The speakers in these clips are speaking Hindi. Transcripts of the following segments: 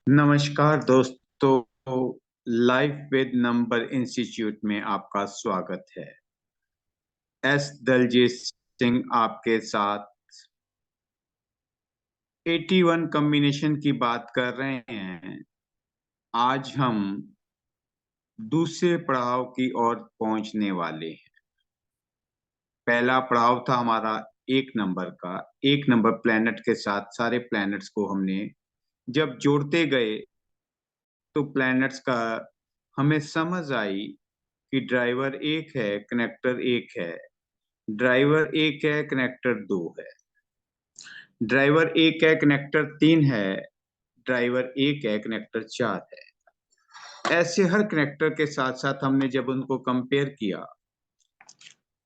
नमस्कार दोस्तों। लाइफ विद नंबर इंस्टीट्यूट में आपका स्वागत है। एस दलजीत सिंह आपके साथ 81 कॉम्बिनेशन की बात कर रहे हैं। आज हम दूसरे पड़ाव की ओर पहुंचने वाले हैं। पहला पड़ाव था हमारा एक नंबर का। एक नंबर प्लेनेट के साथ सारे प्लैनेट्स को हमने जब जोड़ते गए तो प्लैनेट्स का हमें समझ आई कि ड्राइवर एक है, कनेक्टर एक है। ड्राइवर एक है, कनेक्टर दो है। ड्राइवर एक है, कनेक्टर तीन है। ड्राइवर एक है, कनेक्टर चार है। ऐसे हर कनेक्टर के साथ साथ हमने जब उनको कंपेयर किया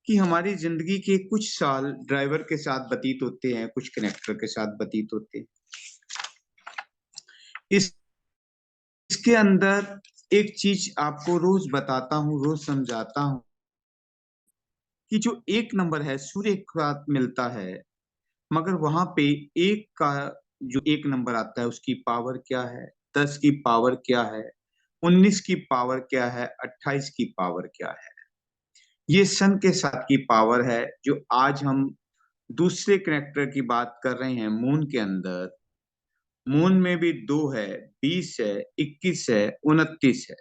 कि हमारी जिंदगी के कुछ साल ड्राइवर के साथ व्यतीत होते हैं, कुछ कनेक्टर के साथ व्यतीत होते हैं। इस इसके अंदर एक चीज आपको रोज बताता हूँ, रोज समझाता हूँ कि जो एक नंबर है सूर्य के साथ मिलता है, मगर वहां पे एक का जो एक नंबर आता है उसकी पावर क्या है, 10 की पावर क्या है, 19 की पावर क्या है, 28 की पावर क्या है। ये सन के साथ की पावर है। जो आज हम दूसरे कनेक्टर की बात कर रहे हैं, मून के अंदर, मून में भी दो है, 20 है, 21 है, 29 है।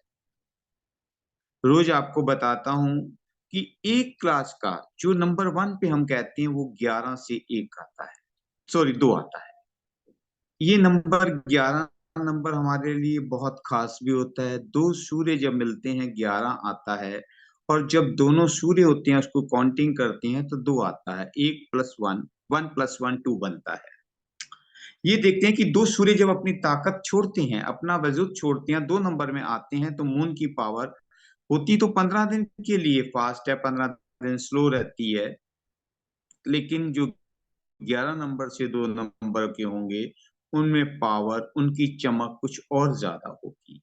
रोज आपको बताता हूं कि एक क्लास का जो नंबर वन पे हम कहते हैं वो 11 से एक आता है, सॉरी दो आता है। ये नंबर 11 नंबर हमारे लिए बहुत खास भी होता है। दो सूर्य जब मिलते हैं 11 आता है। और जब दोनों सूर्य होते हैं उसको काउंटिंग करते हैं तो दो आता है। एक plus one, one plus one two बनता है। ये देखते हैं कि दो सूर्य जब अपनी ताकत छोड़ते हैं, अपना वजूद छोड़ते हैं, दो नंबर में आते हैं तो मून की पावर होती तो 15 दिन के लिए फास्ट है, 15 दिन स्लो रहती है। लेकिन जो 11 नंबर से दो नंबर के होंगे उनमें पावर, उनकी चमक कुछ और ज्यादा होगी।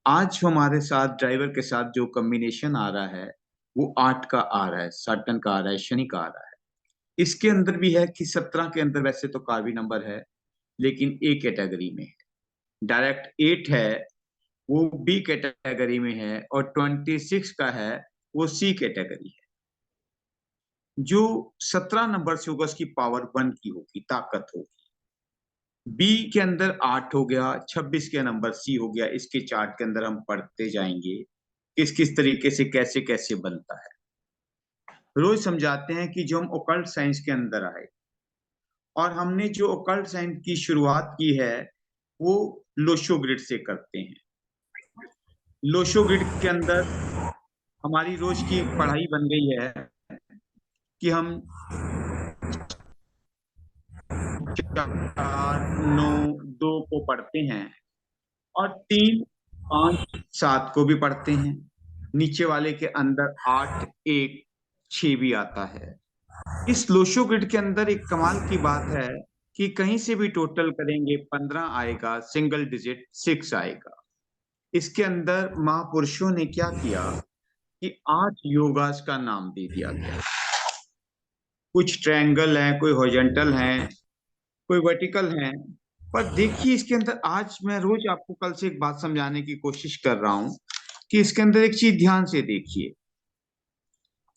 आज हमारे साथ ड्राइवर के साथ जो कॉम्बिनेशन आ रहा है वो 8 का आ रहा है, सैटर्न का आ रहा है, शनि का आ रहा है। इसके अंदर भी है कि 17 के अंदर वैसे तो कार्बी नंबर है, लेकिन ए कैटेगरी में है। डायरेक्ट 8 है, वो बी कैटेगरी में है। और 26 का है, वो सी कैटेगरी है। जो 17 नंबर से होगा उसकी पावर वन की होगी, ताकत होगी। बी के अंदर 8 हो गया, 26 के नंबर सी हो गया। इसके चार्ट के अंदर हम पढ़ते जाएंगे किस किस तरीके से कैसे कैसे बनता है। रोज समझाते हैं कि जो हम ओकल्ट साइंस के अंदर आए और हमने जो ओकल्ट साइंस की शुरुआत की है वो लोशो ग्रिड से करते हैं। लोशो ग्रिड के अंदर हमारी रोज की एक पढ़ाई बन गई है कि हम 4, 9, 2 को पढ़ते हैं और 3, 5, 7 को भी पढ़ते हैं। नीचे वाले के अंदर 8, 1, 6 भी आता है। इस लोशो ग्रिड के अंदर एक कमाल की बात है कि कहीं से भी टोटल करेंगे 15 आएगा, सिंगल डिजिट 6 आएगा। इसके अंदर महापुरुषों ने क्या किया कि 8 योगास का नाम दे दिया गया। कुछ ट्रायंगल हैं, कोई हॉरिजॉन्टल हैं, कोई वर्टिकल हैं। पर देखिए इसके अंदर आज मैं रोज आपको कल से एक बात समझाने की कोशिश कर रहा हूं कि इसके अंदर एक चीज ध्यान से देखिए।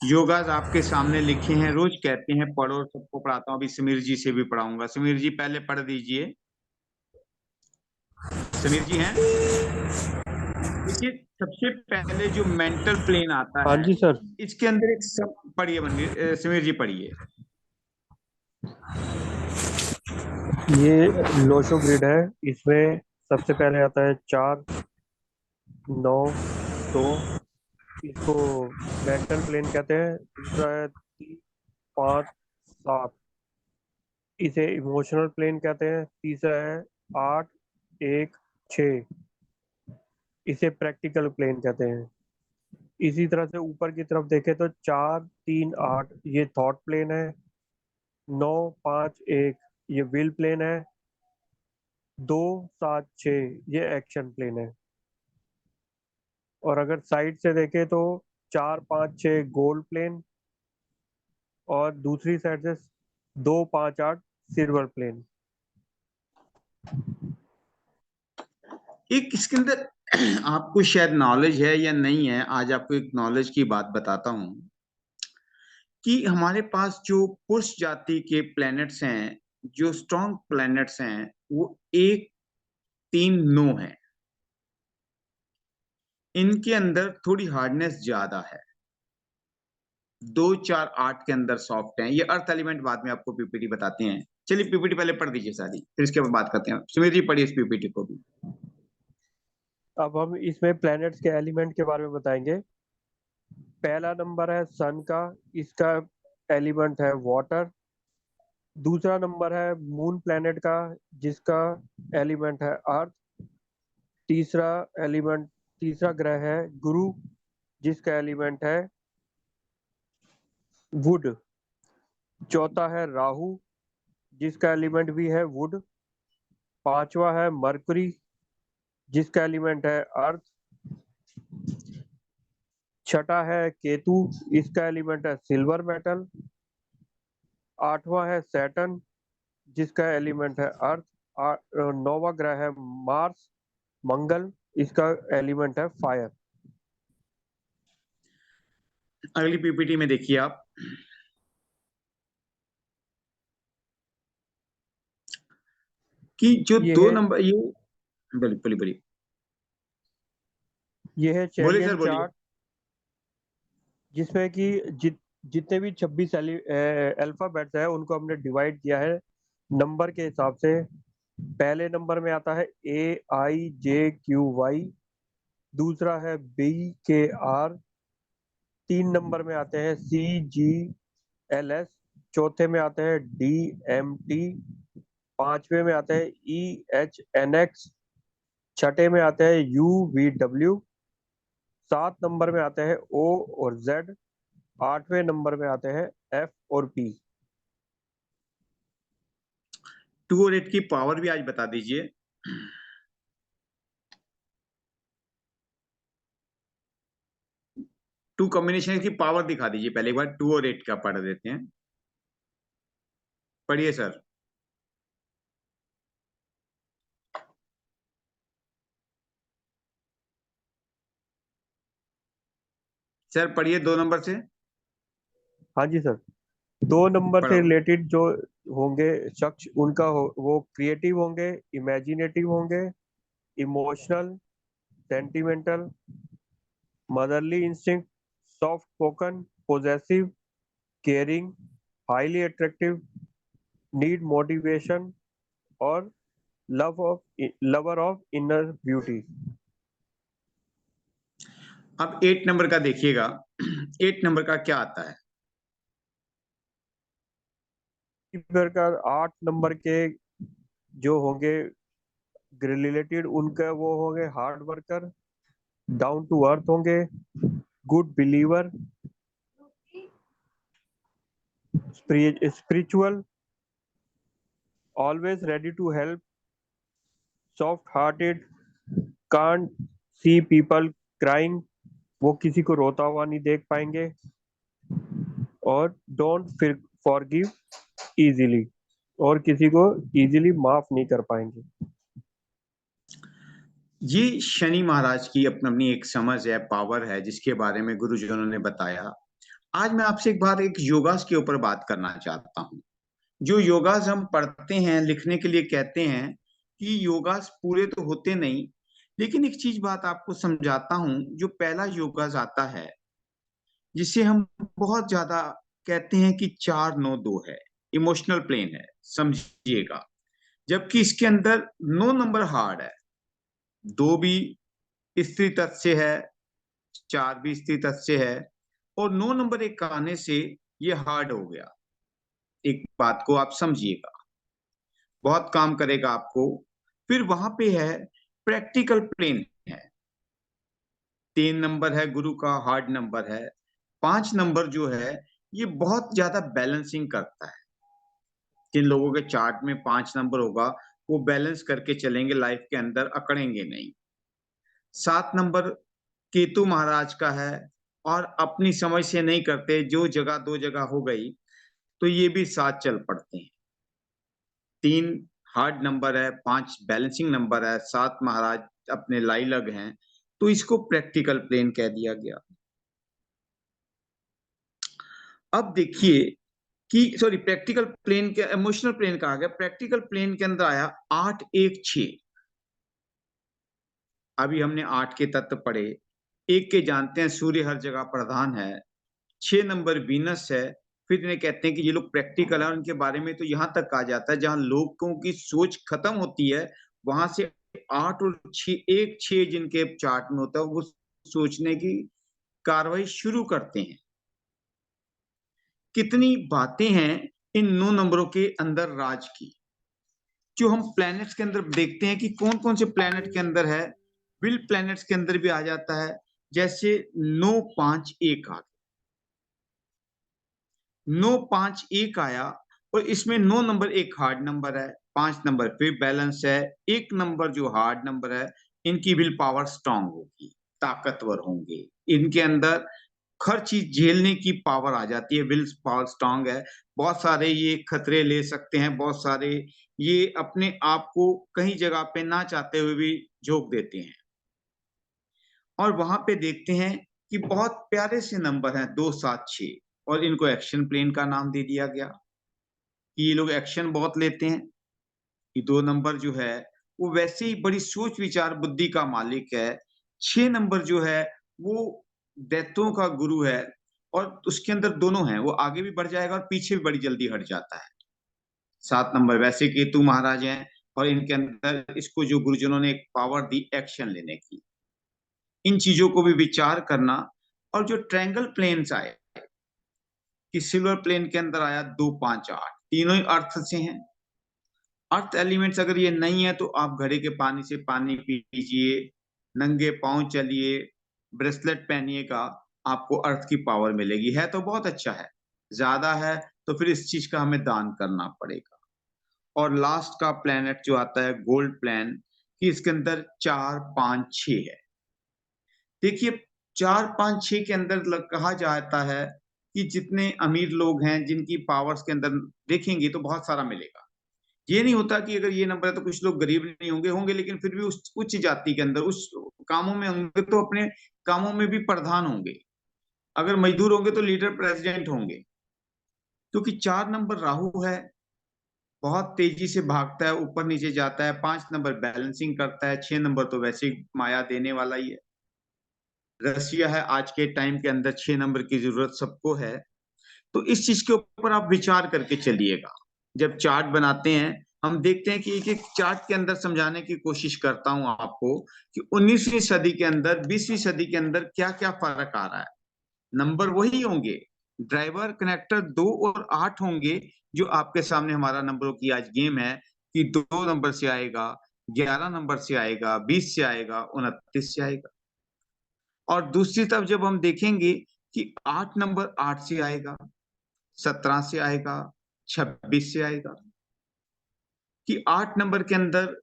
योगास आपके सामने लिखे हैं, रोज कहते हैं पढ़ो, और सबको पढ़ाता हूं। अभी समीर जी से भी पढ़ाऊंगा। समीर जी पहले पढ़ दीजिए। समीर जी हैं? देखिए, सबसे पहले जो मेंटल प्लेन आता हाँ है, जी सर। इसके अंदर एक सब पढ़िए समीर जी पढ़िए। ये लोशो ग्रिड है। इसमें सबसे पहले आता है 4, 9, 2। इसको मेंटल प्लेन कहते हैं। दूसरा है 3, 5, 7। इसे इमोशनल प्लेन कहते हैं। तीसरा है 8, 1, 6। इसे प्रैक्टिकल प्लेन कहते हैं। इसी तरह से ऊपर की तरफ देखें तो 4, 3, 8 ये थॉट प्लेन है। 9, 5, 1 ये विल प्लेन है। 2, 7, 6 ये एक्शन प्लेन है। और अगर साइड से देखें तो 4, 5, 6 गोल्ड प्लेन और दूसरी साइड से 2, 5, 8 सिल्वर प्लेन। एक इसके अंदर आपको शायद नॉलेज है या नहीं है, आज आपको एक नॉलेज की बात बताता हूं कि हमारे पास जो पुरुष जाति के प्लैनेट्स हैं, जो स्ट्रॉन्ग प्लैनेट्स हैं, वो 1 3 9 है। इनके अंदर थोड़ी हार्डनेस ज्यादा है, 2 4 8 के अंदर सॉफ्ट है। ये अर्थ एलिमेंट बाद में आपको पीपीटी बताते हैं। चलिए पीपीटी पहले पढ़ दीजिए सारी, फिर इसके बाद बात करते हैं। सुमित जी पढ़िए इस पीपीटी को भी। अब हम इसमें प्लैनेट्स के एलिमेंट के बारे में बताएंगे। पहला नंबर है सन का, इसका एलिमेंट है वाटर। दूसरा नंबर है मून प्लैनेट का, जिसका एलिमेंट है अर्थ। तीसरा एलिमेंट, तीसरा ग्रह है गुरु, जिसका एलिमेंट है वुड। चौथा है राहु, जिसका एलिमेंट भी है वुड। पांचवा है मरकरी, जिसका एलिमेंट है अर्थ। छठा है केतु, इसका एलिमेंट है सिल्वर मेटल। आठवां है सैटर्न, जिसका एलिमेंट है अर्थ। नौवां ग्रह है मार्स, मंगल, इसका एलिमेंट है फायर। अगली पीपीटी में देखिए आप कि जो ये दो है नंबर ये बोलिए बोलिए बोलिए। ये है बोलिए चैलियन सर बोलिए। चार्ट, जिसमें कि जितने भी 26 अल्फाबेट्स हैं उनको हमने डिवाइड किया है नंबर के हिसाब से। पहले नंबर में आता है AIJQY। दूसरा है BKR। 3 नंबर में आते हैं CGLS। चौथे में आते हैं DMT। पांचवे में आते हैं EHNX। छठे में आते हैं UVW। 7 नंबर में आते हैं O और Z। आठवें नंबर में आते हैं F और P। 2 और 8 की पावर भी आज बता दीजिए। 2 कॉम्बिनेशन की पावर दिखा दीजिए। पहले एक बार 2 और 8 का पढ़ देते हैं। पढ़िए सर। सर पढ़िए 2 नंबर से। हाँ जी सर। 2 नंबर से पढ़ो। रिलेटेड जो होंगे शख्स, वो क्रिएटिव होंगे, इमेजिनेटिव होंगे, emotional, sentimental, motherly instinct, soft spoken, possessive, caring, highly attractive, need motivation, और लवर ऑफ इनर ब्यूटी। अब 8 नंबर का देखिएगा। 8 नंबर का क्या आता है? प्रकार 8 नंबर के जो होंगे रिलेटेड, उनका वो होंगे hard worker, down to earth होंगे, good believer, spiritual, always ready to help, soft hearted, can't see people crying, वो किसी को रोता हुआ नहीं देख पाएंगे, और डोंट फॉरगिव इजीली, और किसी को इजीली माफ नहीं कर पाएंगे। ये शनि महाराज की अपनी अपनी एक समझ है, पावर है, जिसके बारे में गुरुजनों ने बताया। आज मैं आपसे एक बार एक योगास के ऊपर बात करना चाहता हूँ। जो योगास हम पढ़ते हैं, लिखने के लिए कहते हैं कि योगास पूरे तो होते नहीं, लेकिन एक चीज बात आपको समझाता हूँ। जो पहला योगास आता है, जिसे हम बहुत ज्यादा कहते हैं कि 4 9 2 है, इमोशनल प्लेन है, समझिएगा। जबकि इसके अंदर 9 नंबर हार्ड है। 2 भी स्त्री तत्व से है, 4 भी स्त्री तत्व से है, और 9 नंबर एक आने से ये हार्ड हो गया। एक बात को आप समझिएगा, बहुत काम करेगा आपको। फिर वहां पे है प्रैक्टिकल प्लेन है। 3 नंबर है गुरु का, हार्ड नंबर है। 5 नंबर जो है, ये बहुत ज्यादा बैलेंसिंग करता है। जिन लोगों के चार्ट में 5 नंबर होगा, वो बैलेंस करके चलेंगे लाइफ के अंदर, अकड़ेंगे नहीं। 7 नंबर केतु महाराज का है, और अपनी समझ से नहीं करते, जो जगह 2 जगह हो गई तो ये भी साथ चल पड़ते हैं। 3 हार्ड नंबर है, 5 बैलेंसिंग नंबर है, 7 महाराज अपने लाइलग हैं, तो इसको प्रैक्टिकल प्लेन कह दिया गया। अब देखिए कि सॉरी, प्रैक्टिकल प्लेन के इमोशनल प्लेन कहा गया, प्रैक्टिकल प्लेन के अंदर आया 8 1 6। अभी हमने 8 के तत्व पढ़े। एक के जानते हैं सूर्य हर जगह प्रधान है, 6 नंबर वीनस है। फिर इन्हें कहते हैं कि ये लोग प्रैक्टिकल है, उनके बारे में तो यहां तक कहा जाता है जहां लोगों की सोच खत्म होती है वहां से 8 और 6 1 6 जिनके चार्ट में होता है वो सोचने की कार्रवाई शुरू करते हैं। कितनी बातें हैं इन 9 नंबरों के अंदर राज की। जो हम प्लैनेट्स के अंदर देखते हैं कि कौन कौन से प्लैनेट के अंदर है, बिल प्लैनेट्स के अंदर भी आ जाता है। जैसे 9 5 1 आ 9 5 1 आया, और इसमें 9 नंबर एक हार्ड नंबर है, 5 नंबर फिर बैलेंस है, 1 नंबर जो हार्ड नंबर है, इनकी विल पावर स्ट्रांग होगी, ताकतवर होंगे, इनके अंदर हर चीज झेलने की पावर आ जाती है, विल पावर स्ट्रांग है। बहुत सारे ये खतरे ले सकते हैं, बहुत सारे ये अपने आप को कहीं जगह पे ना चाहते हुए भी झोंक देते हैं। और वहां पे देखते हैं कि बहुत प्यारे से नंबर हैं 2 7 6, और इनको एक्शन प्लेन का नाम दे दिया गया कि ये लोग एक्शन बहुत लेते हैं। कि 2 नंबर जो है वो वैसे ही बड़ी सोच विचार बुद्धि का मालिक है। 6 नंबर जो है वो दैत्यों का गुरु है, और उसके अंदर दोनों हैं, वो आगे भी बढ़ जाएगा और पीछे भी बड़ी जल्दी हट जाता है। 7 नंबर वैसे केतु महाराज हैं, और इनके अंदर इसको जो गुरुजनों ने एक पावर दी एक्शन लेने की, इन चीजों को भी विचार करना। और जो ट्रायंगल प्लेन्स आए कि सिल्वर प्लेन के अंदर आया 2 5 8, तीनों ही अर्थ से हैं। अर्थ एलिमेंट्स अगर ये नहीं है तो आप घड़े के पानी से पानी पीजिए, नंगे पांव चलिए, ब्रेसलेट पहनिएगा, आपको अर्थ की पावर मिलेगी। है तो बहुत अच्छा है, ज्यादा है तो फिर इस चीज का हमें दान करना पड़ेगा। और लास्ट का प्लेनेट जो आता है गोल्ड प्लेन, कि इसके अंदर 4 5 6 है। देखिए 4 5 6 के अंदर कहा जाता है कि जितने अमीर लोग हैं जिनकी पावर्स के अंदर देखेंगे तो बहुत सारा मिलेगा। ये नहीं होता कि अगर ये नंबर है तो कुछ लोग गरीब नहीं होंगे, होंगे लेकिन फिर भी उस उच्च जाति के अंदर उस कामों में होंगे तो अपने कामों में भी प्रधान होंगे। अगर मजदूर होंगे तो लीडर प्रेसिडेंट होंगे। क्योंकि 4 नंबर राहु है, बहुत तेजी से भागता है, ऊपर नीचे जाता है। 5 नंबर बैलेंसिंग करता है, 6 नंबर तो वैसे ही माया देने वाला ही है। रसिया है आज के टाइम के अंदर, 6 नंबर की जरूरत सबको है। तो इस चीज के ऊपर आप विचार करके चलिएगा। जब चार्ट बनाते हैं हम देखते हैं कि एक एक चार्ट के अंदर समझाने की कोशिश करता हूं आपको कि 19वीं सदी के अंदर 20वीं सदी के अंदर क्या क्या फर्क आ रहा है। नंबर वही होंगे, ड्राइवर कनेक्टर 2 और 8 होंगे। जो आपके सामने हमारा नंबरों की आज गेम है कि 2 नंबर से आएगा, 11 नंबर से आएगा, 20 से आएगा, 29 से आएगा। और दूसरी तरफ जब हम देखेंगे कि 8 नंबर 8 से आएगा, 17 से आएगा, 26 से आएगा। कि 8 नंबर के अंदर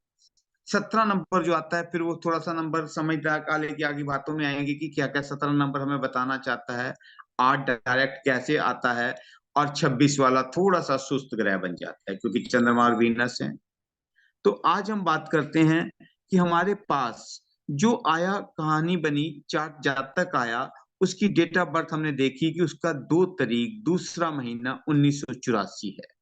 17 नंबर जो आता है, फिर वो थोड़ा सा नंबर समझदार काले की आगे बातों में आएंगे कि क्या क्या 17 नंबर हमें बताना चाहता है। 8 डायरेक्ट कैसे आता है, और 26 वाला थोड़ा सा सुस्त ग्रह बन जाता है क्योंकि चंद्रमा और वीनस है। तो आज हम बात करते हैं कि हमारे पास जो आया, कहानी बनी, चार्ट जातक आया, उसकी डेट ऑफ बर्थ हमने देखी कि उसका 2 तारीख दूसरा महीना 1984 है।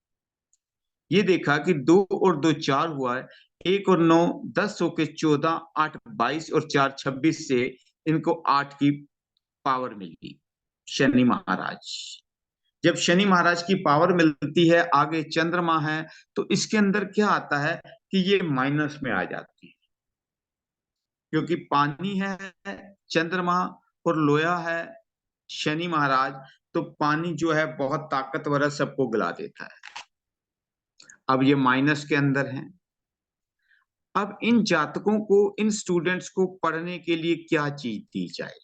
ये देखा कि 2 और 2 4 हुआ है, 1 और 9 10 होके 14, 8 22 और 4 26 से इनको 8 की पावर मिली। शनि महाराज, जब शनि महाराज की पावर मिलती है, आगे चंद्रमा है, तो इसके अंदर क्या आता है कि ये माइनस में आ जाती है। क्योंकि पानी है, चंद्रमा, और लोया है शनि महाराज, तो पानी जो है बहुत ताकतवर है, सबको गला देता है। अब ये माइनस के अंदर है। अब इन जातकों को, इन स्टूडेंट्स को पढ़ने के लिए क्या चीज दी जाए।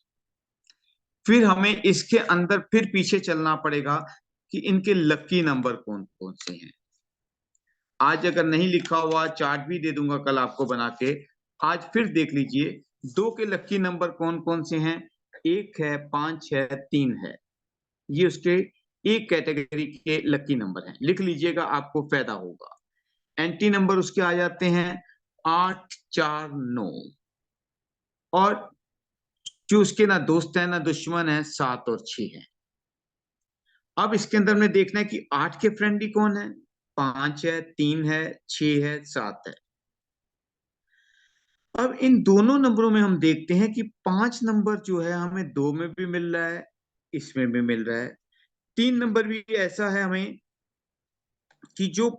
फिर हमें इसके अंदर फिर पीछे चलना पड़ेगा कि इनके लकी नंबर कौन कौन से हैं। आज अगर नहीं लिखा हुआ चार्ट भी दे दूंगा कल आपको बना के, आज फिर देख लीजिए 2 के लकी नंबर कौन कौन से हैं। 1 है, 5 है, 3 है, ये उसके एक कैटेगरी के लकी नंबर हैं, लिख लीजिएगा आपको फायदा होगा। एंटी नंबर उसके आ जाते हैं 8 4 9, और जो उसके ना दोस्त है ना दुश्मन है, 7 और 6 है। अब इसके अंदर में देखना है कि 8 के फ्रेंडली कौन है। 5 है, 3 है, 6 है, 7 है। अब इन दोनों नंबरों में हम देखते हैं कि 5 नंबर जो है हमें 2 में भी मिल रहा है, इसमें भी मिल रहा है। 3 नंबर भी ऐसा है हमें कि जो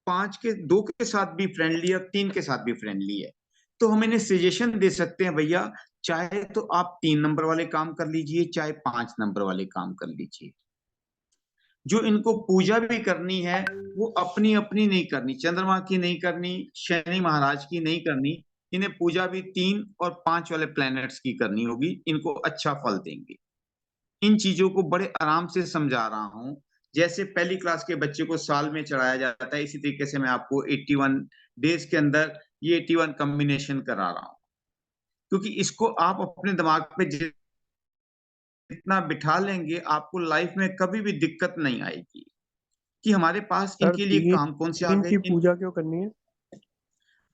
5 के 2 के साथ भी फ्रेंडली है और 3 के साथ भी फ्रेंडली है। तो हम इन्हें सजेशन दे सकते हैं, भैया चाहे तो आप 3 नंबर वाले काम कर लीजिए, चाहे 5 नंबर वाले काम कर लीजिए। जो इनको पूजा भी करनी है वो अपनी अपनी नहीं करनी, चंद्रमा की नहीं करनी, शनि महाराज की नहीं करनी। इन्हें पूजा भी 3 और 5 वाले प्लैनेट्स की करनी होगी, इनको अच्छा फल देंगे। इन चीजों को बड़े आराम से समझा रहा हूं। जैसे पहली क्लास के बच्चे को साल में चढ़ाया जाता है, इसी तरीके से मैं आपको 81 डेज के अंदर ये 81 कॉम्बिनेशन करा रहा हूं। क्योंकि इसको आप अपने दिमाग पे जितना बिठा लेंगे, आपको लाइफ में कभी भी दिक्कत नहीं आएगी कि हमारे पास सर इनके लिए तीन काम कौन से आ तीन गए की पूजा क्यों करनी है?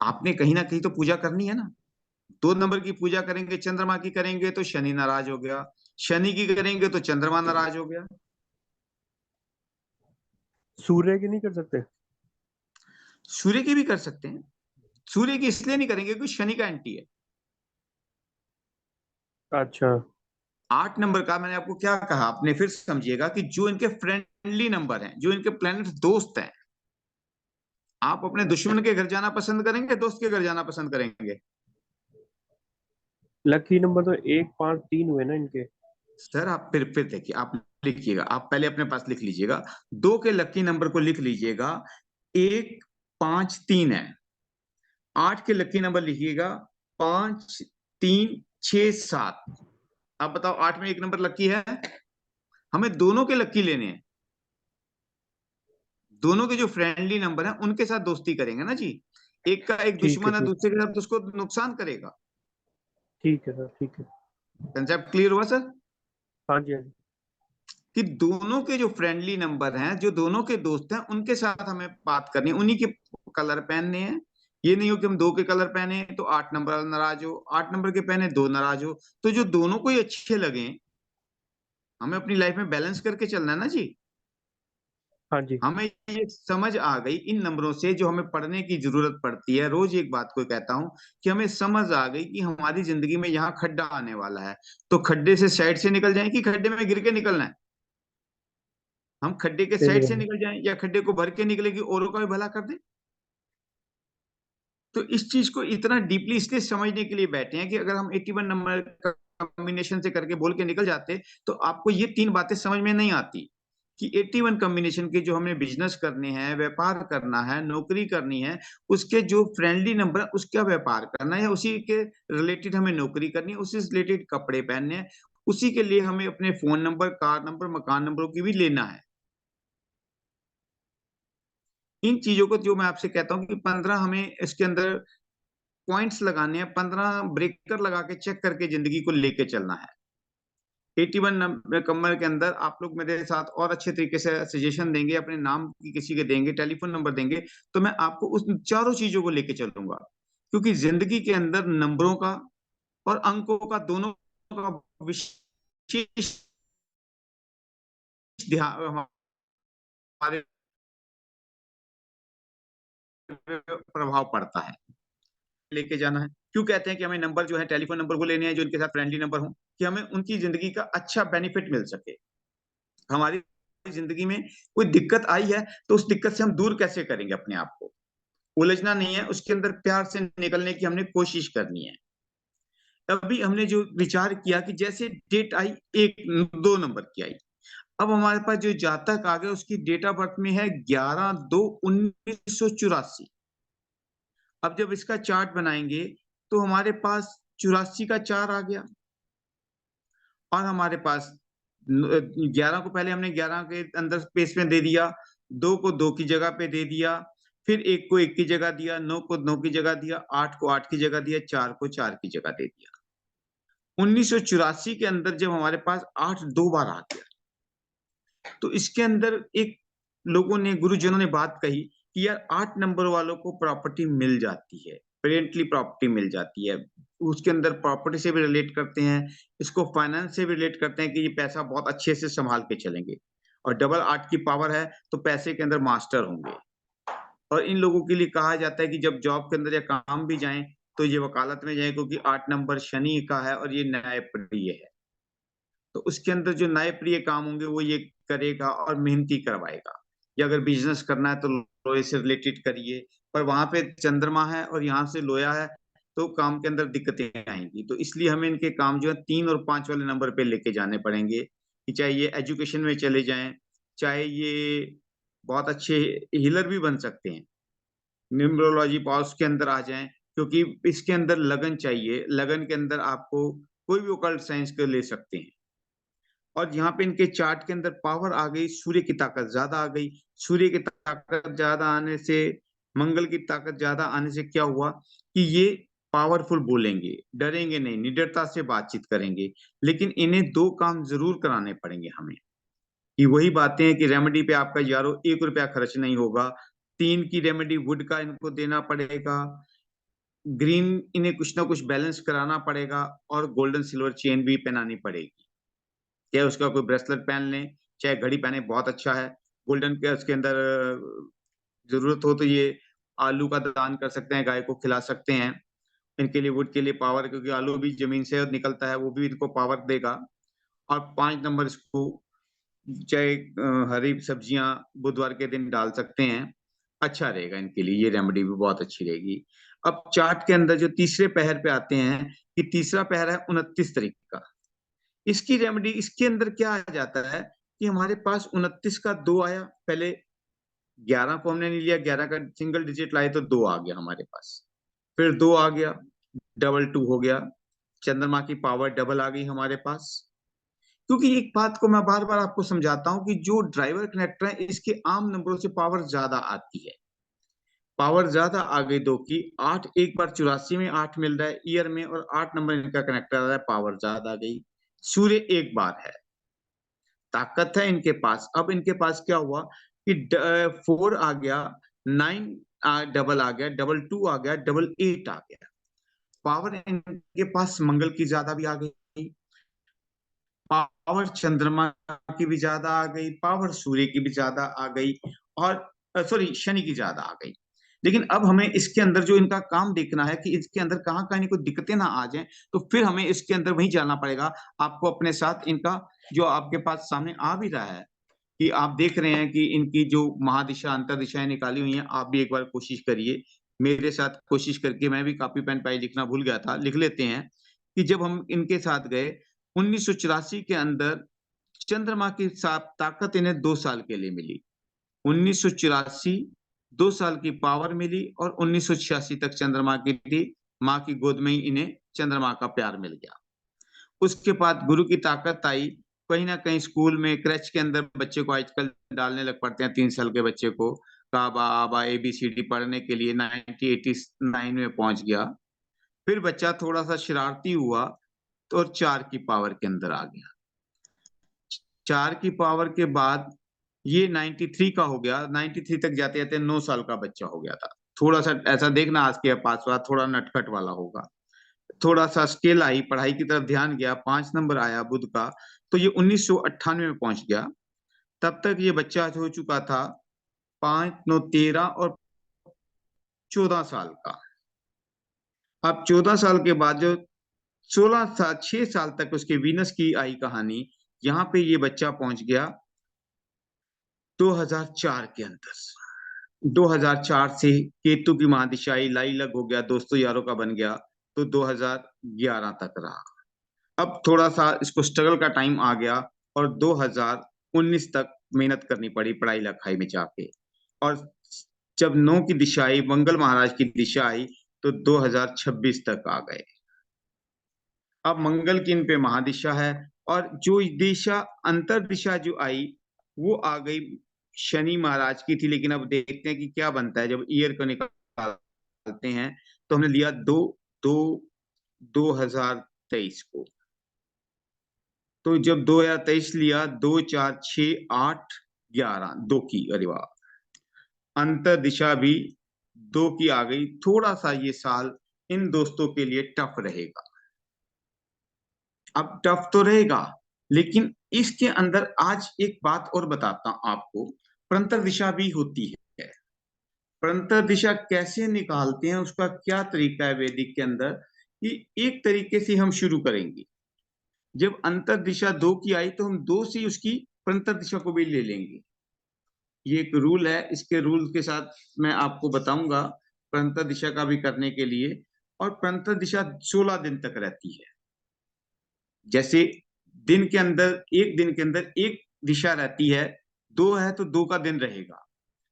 आपने कहीं ना कहीं तो पूजा करनी है ना। 2 नंबर की पूजा करेंगे, चंद्रमा की करेंगे तो शनि नाराज हो गया, शनि की करेंगे तो चंद्रमा नाराज हो गया। सूर्य की नहीं कर सकते? सूर्य की भी कर सकते हैं। सूर्य की इसलिए नहीं करेंगे क्योंकि शनि का एंटी है। अच्छा। 8 नंबर का मैंने आपको क्या कहा, आपने फिर समझिएगा कि जो इनके फ्रेंडली नंबर हैं, जो इनके प्लैनेट दोस्त हैं, आप अपने दुश्मन के घर जाना पसंद करेंगे, दोस्त के घर जाना पसंद करेंगे? लकी नंबर तो 1 5 3 हुए ना इनके। सर आप फिर देखिए, आप लिखिएगा, आप पहले अपने पास लिख लीजिएगा। 2 के लकी नंबर को लिख लीजिएगा, 1 5 3 है। 8 के लकी नंबर लिखिएगा, 5 3 6 7। अब बताओ 8 में एक नंबर लकी है। हमें दोनों के लकी लेने हैं, दोनों के जो फ्रेंडली नंबर हैं उनके साथ दोस्ती करेंगे ना जी। एक का एक ठीक है, दुश्मन है, ठीक। दूसरे के साथ तो उसको नुकसान करेगा। ठीक है सर, ठीक है। कंसेप्ट क्लियर हुआ सर? हाँ जी, हाँ जी। कि दोनों के जो फ्रेंडली नंबर हैं, जो दोनों के दोस्त हैं, उनके साथ हमें बात करनी है, उन्हीं के कलर पहनने हैं। ये नहीं हो कि हम 2 के कलर पहने तो 8 नंबर नाराज हो, 8 नंबर के पहने 2 नाराज हो। तो जो दोनों को ही अच्छे लगे, हमें अपनी लाइफ में बैलेंस करके चलना है ना जी। हाँ जी। हमें ये समझ आ गई इन नंबरों से, जो हमें पढ़ने की जरूरत पड़ती है रोज, एक बात को कहता हूं कि हमें समझ आ गई कि हमारी जिंदगी में यहाँ खड्डा आने वाला है। तो खड्डे से साइड से निकल जाए कि खड्डे में गिर के निकलना है? हम खड्डे के सही साइड है। से निकल जाएं या खड्डे को भर के निकले कि औरों का भी भला कर दे? तो इस चीज को इतना डीपली इसलिए समझने के लिए बैठे हैं कि अगर हम 81 नंबर कॉम्बिनेशन से करके बोल के निकल जाते तो आपको ये 3 बातें समझ में नहीं आती कि 81 कॉम्बिनेशन के जो हमें बिजनेस करने हैं, व्यापार करना है, नौकरी करनी है, उसके जो फ्रेंडली नंबर है उसका व्यापार करना है, या उसी के रिलेटेड हमें नौकरी करनी है, उसी से रिलेटेड कपड़े पहनने हैं, उसी के लिए हमें अपने फोन नंबर, कार नंबर, मकान नंबरों की भी लेना है। इन चीजों को जो मैं आपसे कहता हूँ कि 15 हमें इसके अंदर पॉइंट्स लगाने हैं, 15 ब्रेकर लगा के चेक करके जिंदगी को लेके चलना है। 81 नंबर के अंदर आप लोग मेरे साथ और अच्छे तरीके से सजेशन देंगे, अपने नाम की किसी के देंगे, टेलीफोन नंबर देंगे, तो मैं आपको उस चारों चीजों को लेके चलूंगा। क्योंकि जिंदगी के अंदर नंबरों का और अंकों का, दोनों का विशेष ध्यान हमारे प्रभाव पड़ता है। लेके जाना है, क्यों कहते हैं कि हमें नंबर जो है टेलीफोन नंबर को लेने हैं जो इनके साथ फ्रेंडली नंबर हो, कि हमें उनकी जिंदगी का अच्छा बेनिफिट मिल सके। हमारी जिंदगी में कोई दिक्कत आई है तो उस दिक्कत से हम दूर कैसे करेंगे अपने आप को, उलझना नहीं है, उसके अंदर प्यार से निकलने की हमने कोशिश करनी है। अभी हमने जो विचार किया कि जैसे डेट आई, 1 2 नंबर की आई, अब हमारे पास जो जातक आ गया उसकी डेट ऑफ बर्थ में है 11/2/1984। अब जब इसका चार्ट बनाएंगे तो हमारे पास 84 का 4 आ गया, और हमारे पास 11 को पहले हमने 11 के अंदर स्पेस में दे दिया, 2 को 2 की जगह पे दे दिया, फिर 1 को 1 की जगह दिया, 9 को 9 की जगह दिया, 8 को 8 की जगह दिया, 4 को 4 की जगह दे दिया। 1984 के अंदर जब हमारे पास 8 2 बार आ गया, तो इसके अंदर एक लोगों ने, गुरुजनों ने बात कही कि यार 8 नंबर वालों को प्रॉपर्टी मिल जाती है, पेरेंटली प्रॉपर्टी मिल जाती है, उसके अंदर प्रॉपर्टी से भी रिलेट करते हैं, इसको फाइनेंस से भी रिलेट करते हैं कि ये पैसा बहुत अच्छे से संभाल के चलेंगे। और डबल 8 की पावर है तो पैसे के अंदर मास्टर होंगे। और इन लोगों के लिए कहा जाता है कि जब जॉब के अंदर या काम भी जाएं तो ये वकालत में जाएं, क्योंकि 8 नंबर शनि का है और ये न्यायप्रिय है। तो उसके अंदर जो न्यायप्रिय काम होंगे वो ये करेगा और मेहनती करवाएगा। या अगर बिजनेस करना है तो लोहे से रिलेटेड करिए, पर वहां पे चंद्रमा है और यहाँ से लोया है, तो काम के अंदर दिक्कतें आएंगी। तो इसलिए हमें इनके काम जो है 3 और 5 वाले नंबर पे लेके जाने पड़ेंगे, कि चाहे ये एजुकेशन में चले जाएं, चाहे ये बहुत अच्छे हीलर भी बन सकते हैं, न्यूमरोलॉजी पावर्स के अंदर आ जाएं, क्योंकि इसके अंदर लगन चाहिए। लगन के अंदर आपको कोई भी ओकल्ट साइंस को ले सकते हैं। और यहाँ पे इनके चार्ट के अंदर पावर आ गई, सूर्य की ताकत ज्यादा आ गई। सूर्य की ताकत ज्यादा आने से, मंगल की ताकत ज्यादा आने से क्या हुआ कि ये पावरफुल बोलेंगे, डरेंगे नहीं, निडरता से बातचीत करेंगे। लेकिन इन्हें दो काम जरूर कराने पड़ेंगे हमें, कि वही बातें हैं कि रेमेडी पे आपका यारो 1 रुपया खर्च नहीं होगा। 3 की रेमेडी वुड का इनको देना पड़ेगा। ग्रीन इन्हें कुछ ना कुछ बैलेंस कराना पड़ेगा। और गोल्डन सिल्वर चेन भी पहनानी पड़ेगी। चाहे उसका कोई ब्रेसलेट पहन लें, चाहे घड़ी पहने, बहुत अच्छा है। गोल्डन के उसके अंदर जरूरत हो तो ये आलू का दान कर सकते हैं, गाय को खिला सकते हैं। इनके लिए वुड के लिए पावर, क्योंकि आलू भी जमीन से निकलता है, वो भी इनको पावर देगा। और 5 नंबर इसको चाहे हरी सब्जियां बुधवार के दिन डाल सकते हैं, अच्छा रहेगा इनके लिए। ये रेमेडी भी बहुत अच्छी रहेगी। अब चार्ट के अंदर जो तीसरे पहर पे आते हैं, कि तीसरा पहर है 29 तारीख का। इसकी रेमेडी, इसके अंदर क्या आ जाता है कि हमारे पास 29 का 2 आया। पहले 11 को हमने नहीं लिया, 11 का सिंगल डिजिट लाए तो 2 आ गया हमारे पास। फिर 2 आ गया, डबल 2 हो गया, चंद्रमा की पावर डबल आ गई हमारे पास। क्योंकि एक बात को मैं बार बार आपको समझाता हूं कि जो ड्राइवर कनेक्टर है इसके आम नंबरों से पावर ज्यादा आती है। पावर ज्यादा आ गई 2 की। 8 एक बार 84 में 8 मिल रहा है ईयर में, और 8 नंबर इनका कनेक्टर आ रहा है, पावर ज्यादा आ गई। सूर्य एक बार है, ताकत है इनके पास। अब इनके पास क्या हुआ कि 4 आ गया, 9 डबल आ गया, डबल 2 आ गया, डबल 8 आ गया। पावर इनके पास मंगल की ज्यादा भी आ गई, पावर चंद्रमा की भी ज्यादा आ गई, पावर सूर्य की भी ज्यादा आ गई, और सॉरी शनि की ज्यादा आ गई। लेकिन अब हमें इसके अंदर जो इनका काम देखना है कि इसके अंदर कहाँ कहीं इनको दिक्कतें ना आ जाएं, तो फिर हमें इसके अंदर वही जाना पड़ेगा। आपको अपने साथ इनका जो आपके पास सामने आ भी रहा है, कि आप देख रहे हैं कि इनकी जो महादिशा अंतर दिशाएं निकाली हुई हैं, आप भी एक बार कोशिश करिए मेरे साथ। कोशिश करके, मैं भी कॉपी पेन पाई लिखना भूल गया था, लिख लेते हैं। कि जब हम इनके साथ गए 1984 के अंदर, चंद्रमा की ताकत इन्हें 2 साल के लिए मिली। 1984 2 साल की पावर मिली, और 1986 तक चंद्रमा की थी। माँ की गोद में ही इन्हें चंद्रमा का प्यार मिल गया। उसके बाद गुरु की ताकत आई। कहीं ना कहीं स्कूल में, क्रैच के अंदर बच्चे को आजकल डालने लग पड़ते हैं, 3 साल के बच्चे को काबा आबा ABCD पढ़ने के लिए 1989 में पहुंच गया। फिर बच्चा थोड़ा सा शरारती हुआ, तो 4 की पावर के अंदर आ गया। 4 की पावर के बाद ये 93 का हो गया। 93 तक जाते जाते 9 साल का बच्चा हो गया था। थोड़ा सा ऐसा देखना, आज के पास वाला थोड़ा नटखट वाला होगा। थोड़ा सा स्केल आई, पढ़ाई की तरफ ध्यान गया, 5 नंबर आया बुध का, तो ये 1998 में पहुंच गया। तब तक ये बच्चा हो चुका था 5 9 13 और 14 साल का। अब 14 साल के बाद जो 16 साल 6 साल तक उसके वीनस की आई कहानी, यहाँ पे ये बच्चा पहुंच गया 2004 के अंदर। 2004 से केतु की महादिशाई लाई लग हो गया, दोस्तों यारों का बन गया, तो 2011 तक रहा। अब थोड़ा सा इसको स्ट्रगल का टाइम आ गया, और 2019 तक मेहनत करनी पड़ी पढ़ाई लिखाई में जाके। और जब 9 की दिशा आई, मंगल महाराज की दिशा आई, तो 2026 तक आ गए। अब मंगल की इन पे महादिशा है। और जो दिशा अंतर दिशा जो आई, वो आ गई शनि महाराज की थी। लेकिन अब देखते हैं कि क्या बनता है जब ईयर को निकालते हैं। तो हमने लिया 2023 को। तो जब 2023 लिया, 2 4 6 8 11, 2 की, अरे वाह, अंतर दिशा भी 2 की आ गई। थोड़ा सा ये साल इन दोस्तों के लिए टफ रहेगा। अब टफ तो रहेगा, लेकिन इसके अंदर आज एक बात और बताता हूं आपको, प्रंतर दिशा भी होती है। प्रंतर दिशा कैसे निकालते हैं, उसका क्या तरीका है वैदिक के अंदर, कि एक तरीके से हम शुरू करेंगे। जब अंतर दिशा 2 की आई तो हम 2 से उसकी प्रंतर दिशा को भी ले लेंगे। ये एक रूल है, इसके रूल के साथ मैं आपको बताऊंगा प्रंतर दिशा का भी करने के लिए। और प्रंतर दिशा 16 दिन तक रहती है। जैसे दिन के अंदर, एक दिन के अंदर एक दिशा रहती है, 2 है तो 2 का दिन रहेगा।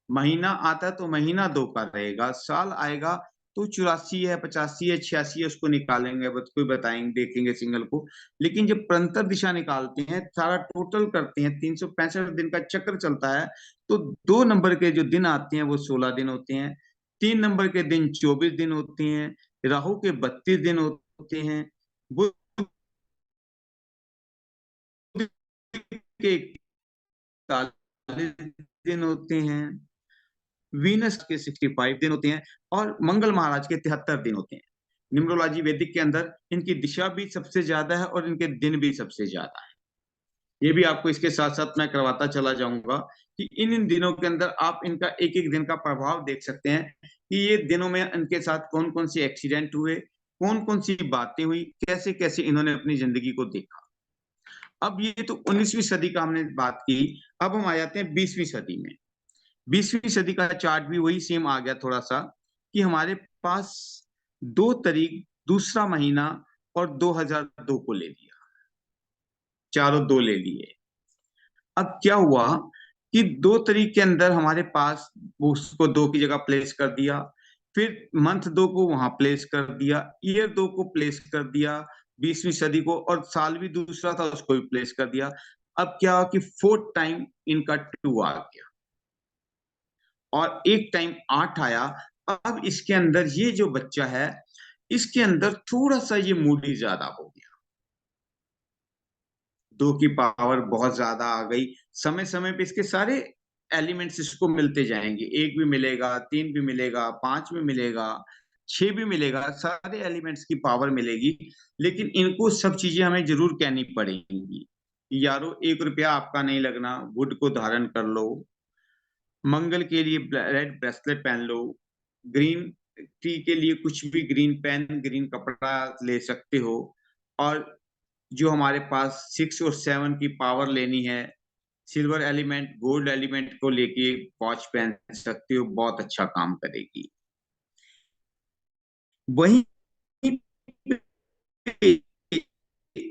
महीना आता है तो महीना 2 का रहेगा। साल आएगा तो 84 है, 85 है, 86 है, उसको निकालेंगे, बस कोई बताएंगे, देखेंगे सिंगल को। लेकिन जब प्रंतर दिशा निकालते हैं, सारा टोटल करते हैं, 365 दिन का चक्र चलता है, तो 2 नंबर के जो दिन आते हैं वो 16 दिन होते हैं। 3 नंबर के दिन 24 दिन होते हैं। राहु के 32 दिन होते हैं। बुध के 41 दिन होते हैं। वीनस के 65 दिन होते हैं। और मंगल महाराज के 73 दिन होते हैं। न्यूमरोलॉजी वैदिक के अंदर इनकी दिशा भी सबसे ज्यादा है और इनके दिन भी सबसे ज्यादा है। ये भी आपको इसके साथ साथ मैं करवाता चला जाऊंगा कि इन दिनों के अंदर आप इनका एक एक दिन का प्रभाव देख सकते हैं कि ये दिनों में इनके साथ कौन कौन से एक्सीडेंट हुए, कौन कौन सी बातें हुई, कैसे कैसे इन्होंने अपनी जिंदगी को देखा। अब ये तो 19वीं सदी का हमने बात की। अब हम आ जाते हैं 20वीं सदी में। 20वीं सदी का चार्ट भी वही सेम आ गया थोड़ा सा, कि हमारे पास 2 तारीख, दूसरा महीना और 2002 को ले लिया। चारों 2 ले लिए। अब क्या हुआ कि 2 तारीख के अंदर हमारे पास उसको 2 की जगह प्लेस कर दिया। फिर मंथ 2 को वहां प्लेस कर दिया, ईयर 2 को प्लेस कर दिया 20वीं सदी को, और साल भी दूसरा था उसको भी प्लेस कर दिया। अब क्या हुआ कि 4th टाइम इनका 2 आ गया और एक टाइम 8 आया। अब इसके अंदर ये जो बच्चा है, इसके अंदर थोड़ा सा ये मूडी ज्यादा हो गया। 2 की पावर बहुत ज्यादा आ गई। समय समय पे इसके सारे एलिमेंट्स इसको मिलते जाएंगे, 1 भी मिलेगा, 3 भी मिलेगा, 5 भी मिलेगा, 6 भी मिलेगा, सारे एलिमेंट्स की पावर मिलेगी। लेकिन इनको सब चीजें हमें जरूर कहनी पड़ेंगी। यारो 1 रुपया आपका नहीं लगना, वुड को धारण कर लो, मंगल के लिए रेड ब्रेसलेट पहन लो, ग्रीन टी के लिए कुछ भी, ग्रीन पेन, ग्रीन कपड़ा ले सकते हो। और जो हमारे पास 6 और 7 की पावर लेनी है, सिल्वर एलिमेंट, गोल्ड एलिमेंट को लेके वॉच पहन सकते हो, बहुत अच्छा काम करेगी। वहीं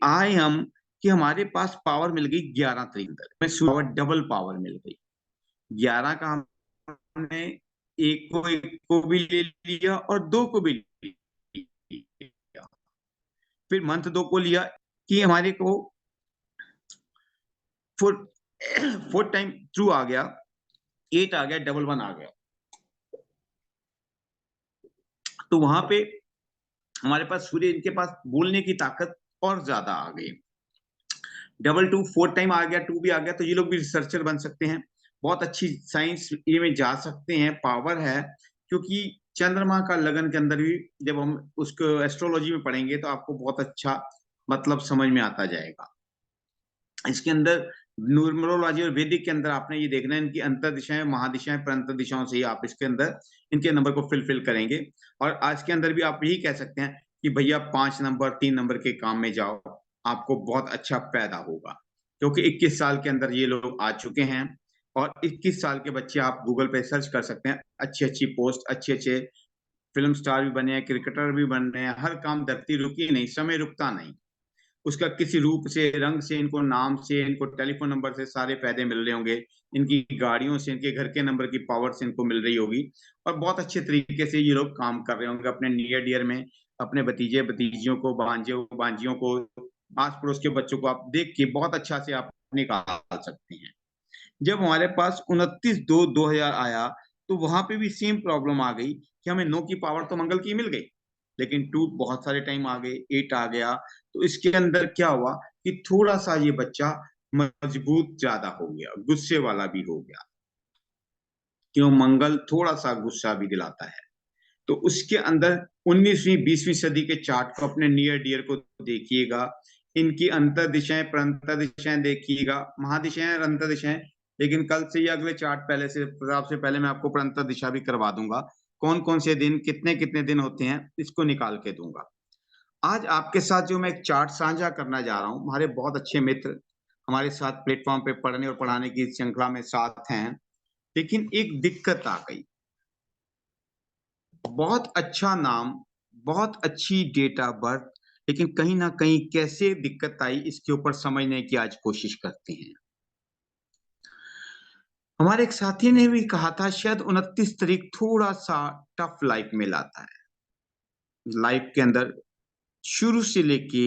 आए हम कि हमारे पास पावर मिल गई 11 तारीख में, पावर डबल पावर मिल गई। 11 का हमने एक को भी ले लिया और 2 को भी लिया। फिर मंथ 2 को लिया कि हमारे को 4 टाइम थ्रू आ गया, 8 आ गया, डबल 1 आ गया। तो वहां पे हमारे पास सूर्य, इनके पास बोलने की ताकत और ज्यादा आ गई। डबल 2 4 टाइम आ गया, 2 भी आ गया, तो ये लोग भी रिसर्चर बन सकते हैं, बहुत अच्छी साइंस ये में जा सकते हैं, पावर है। क्योंकि चंद्रमा का लगन के अंदर भी जब हम उसको एस्ट्रोलॉजी में पढ़ेंगे तो आपको बहुत अच्छा मतलब समझ में आता जाएगा। इसके अंदर न्यूमरोलॉजी और वैदिक के अंदर आपने ये देखना है, इनकी अंतर दिशाएं, महादिशाएं, प्रंतर दिशाओं से ही आप इसके अंदर इनके नंबर को फिल करेंगे। और आज के अंदर भी आप यही कह सकते हैं कि भैया 5 नंबर, 3 नंबर के काम में जाओ, आपको बहुत अच्छा पैदा होगा। क्योंकि 21 साल के अंदर ये लोग आ चुके हैं। और 21 साल के बच्चे आप गूगल पे सर्च कर सकते हैं, अच्छी अच्छी पोस्ट, अच्छे अच्छे फिल्म स्टार भी बने हैं, क्रिकेटर भी बन रहे हैं, हर काम, धरती रुकी नहीं, समय रुकता नहीं। उसका किसी रूप से, रंग से, इनको नाम से, इनको टेलीफोन नंबर से सारे फायदे मिल रहे होंगे, इनकी गाड़ियों से, इनके घर के नंबर की पावर से इनको मिल रही होगी। और बहुत अच्छे तरीके से ये लोग काम कर रहे होंगे अपने नियर डियर में, अपने भतीजे भतीजियों को, भांजे भांजियों को, आस पड़ोस के बच्चों को आप देख के बहुत अच्छा से आप निकाल सकते हैं। जब हमारे पास 29/2/2000 आया तो वहां पे भी सेम प्रॉब्लम आ गई कि हमें 9 की पावर तो मंगल की मिल गई, लेकिन 2 बहुत सारे टाइम आ गए, 8 आ गया। तो इसके अंदर क्या हुआ कि थोड़ा सा ये बच्चा मजबूत ज्यादा हो गया, गुस्से वाला भी हो गया। क्यों, मंगल थोड़ा सा गुस्सा भी दिलाता है। तो उसके अंदर 19वीं 20वीं सदी के चार्ट को अपने नियर डियर को देखिएगा, इनकी अंतर दिशाएं प्रंतर दिशाएं देखिएगा, महादिशाएं और अंतर दिशाएं। लेकिन कल से या अगले चार्ट पहले से प्रताप से पहले मैं आपको प्रंतर दिशा भी करवा दूंगा, कौन कौन से दिन कितने कितने दिन होते हैं इसको निकाल के दूंगा। आज आपके साथ जो मैं एक चार्ट साझा करना जा रहा हूं, हमारे बहुत अच्छे मित्र हमारे साथ प्लेटफॉर्म पे पढ़ने और पढ़ाने की श्रृंखला में साथ हैं, लेकिन एक दिक्कत आ गई। बहुत अच्छा नाम, बहुत अच्छी डेट ऑफ बर्थ, लेकिन कहीं ना कहीं कैसे दिक्कत आई इसके ऊपर समझने की आज कोशिश करते हैं। हमारे एक साथी ने भी कहा था शायद 29 तारीख थोड़ा सा टफ लाइफ में लाता है, लाइफ के अंदर शुरू से लेके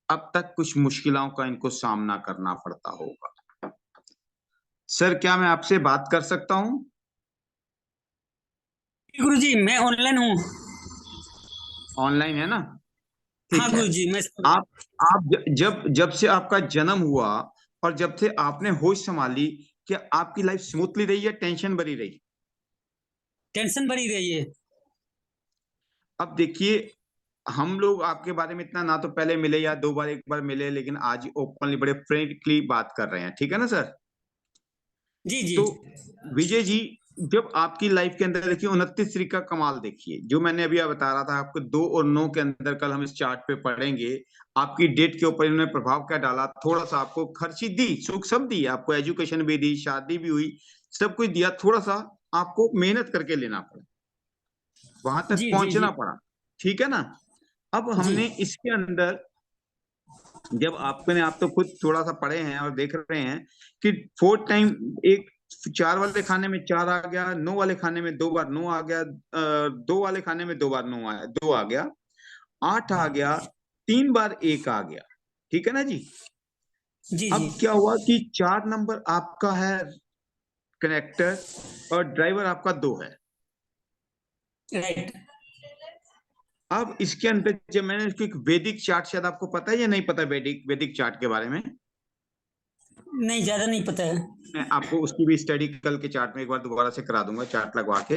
अब तक कुछ मुश्किलों का इनको सामना करना पड़ता होगा। सर क्या मैं आपसे बात कर सकता हूं? गुरुजी मैं ऑनलाइन हूँ। ऑनलाइन है ना? हाँ ठीक है। गुरुजी मैं आप जब जब से आपका जन्म हुआ और जब से आपने होश संभाली, क्या आपकी लाइफ स्मूथली रही या टेंशन भरी रही? टेंशन भरी रही है। अब देखिए, हम लोग आपके बारे में इतना ना तो पहले मिले या दो बार एक बार मिले, लेकिन आज ओपनली बड़े फ्रेंकली बात कर रहे हैं, ठीक है ना सर? जी जी। तो विजय जी, जब आपकी लाइफ के अंदर देखिए 29 तारीख का कमाल देखिए, जो मैंने अभी बता रहा था आपको 2 और 9 के अंदर, कल हम इस चार्ट पे पढ़ेंगे आपकी डेट के ऊपर इन्होंने प्रभाव क्या डाला। थोड़ा सा आपको खर्ची दी, सुख सब दी, आपको एजुकेशन भी दी, शादी भी हुई, सब कुछ दिया, थोड़ा सा आपको मेहनत करके लेना पड़ा, वहां तक जी जी जी पहुंचना पड़ा, ठीक है ना? अब जी। हमने इसके अंदर, जब आपने, आप तो खुद थोड़ा सा पढ़े हैं और देख रहे हैं कि 4 टाइम, एक 4 वाले खाने में 4 आ गया, 9 वाले खाने में 2 बार 9 आ गया, 2 वाले खाने में 2 बार 9 आया, 2 आ गया, 8 आ गया, 3 बार 1 आ गया, ठीक है ना जी? जी जी। अब क्या हुआ कि 4 नंबर आपका है कनेक्टर और ड्राइवर आपका 2 है। राइट। अब इसके अंदर जब मैंने इसको एक वैदिक चार्ट, शायद आपको पता है या नहीं पता वैदिक वैदिक चार्ट के बारे में? नहीं ज्यादा नहीं पता है। मैं आपको उसकी भी स्टडी कल के चार्ट में एक बार दोबारा से करा दूंगा, चार्ट लगवा के।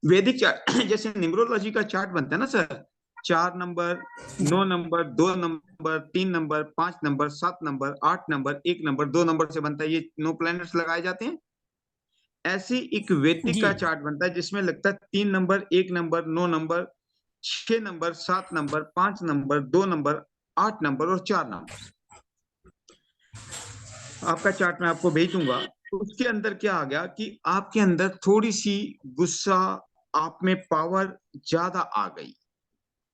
वैदिक चार्ट जैसे न्यूमरोलॉजी का चार्ट बनता है ना sir, 4 number, 9 number, 2 number, 3 number, 5 number, 7 number, 8 number, 1 number, 2 number से बनता है, ये 9 प्लैनेट्स लगाए जाते हैं। ऐसे एक वैदिक जी का चार्ट बनता है जिसमें लगता है 3 number, 1 number, 9 number, 6 number, 7 number, 5 number, 2 number, 8 number और 4 नंबर। आपका चार्ट मैं आपको भेज दूंगा। तो उसके अंदर क्या आ गया कि आपके अंदर थोड़ी सी गुस्सा, आप में पावर ज्यादा आ गई,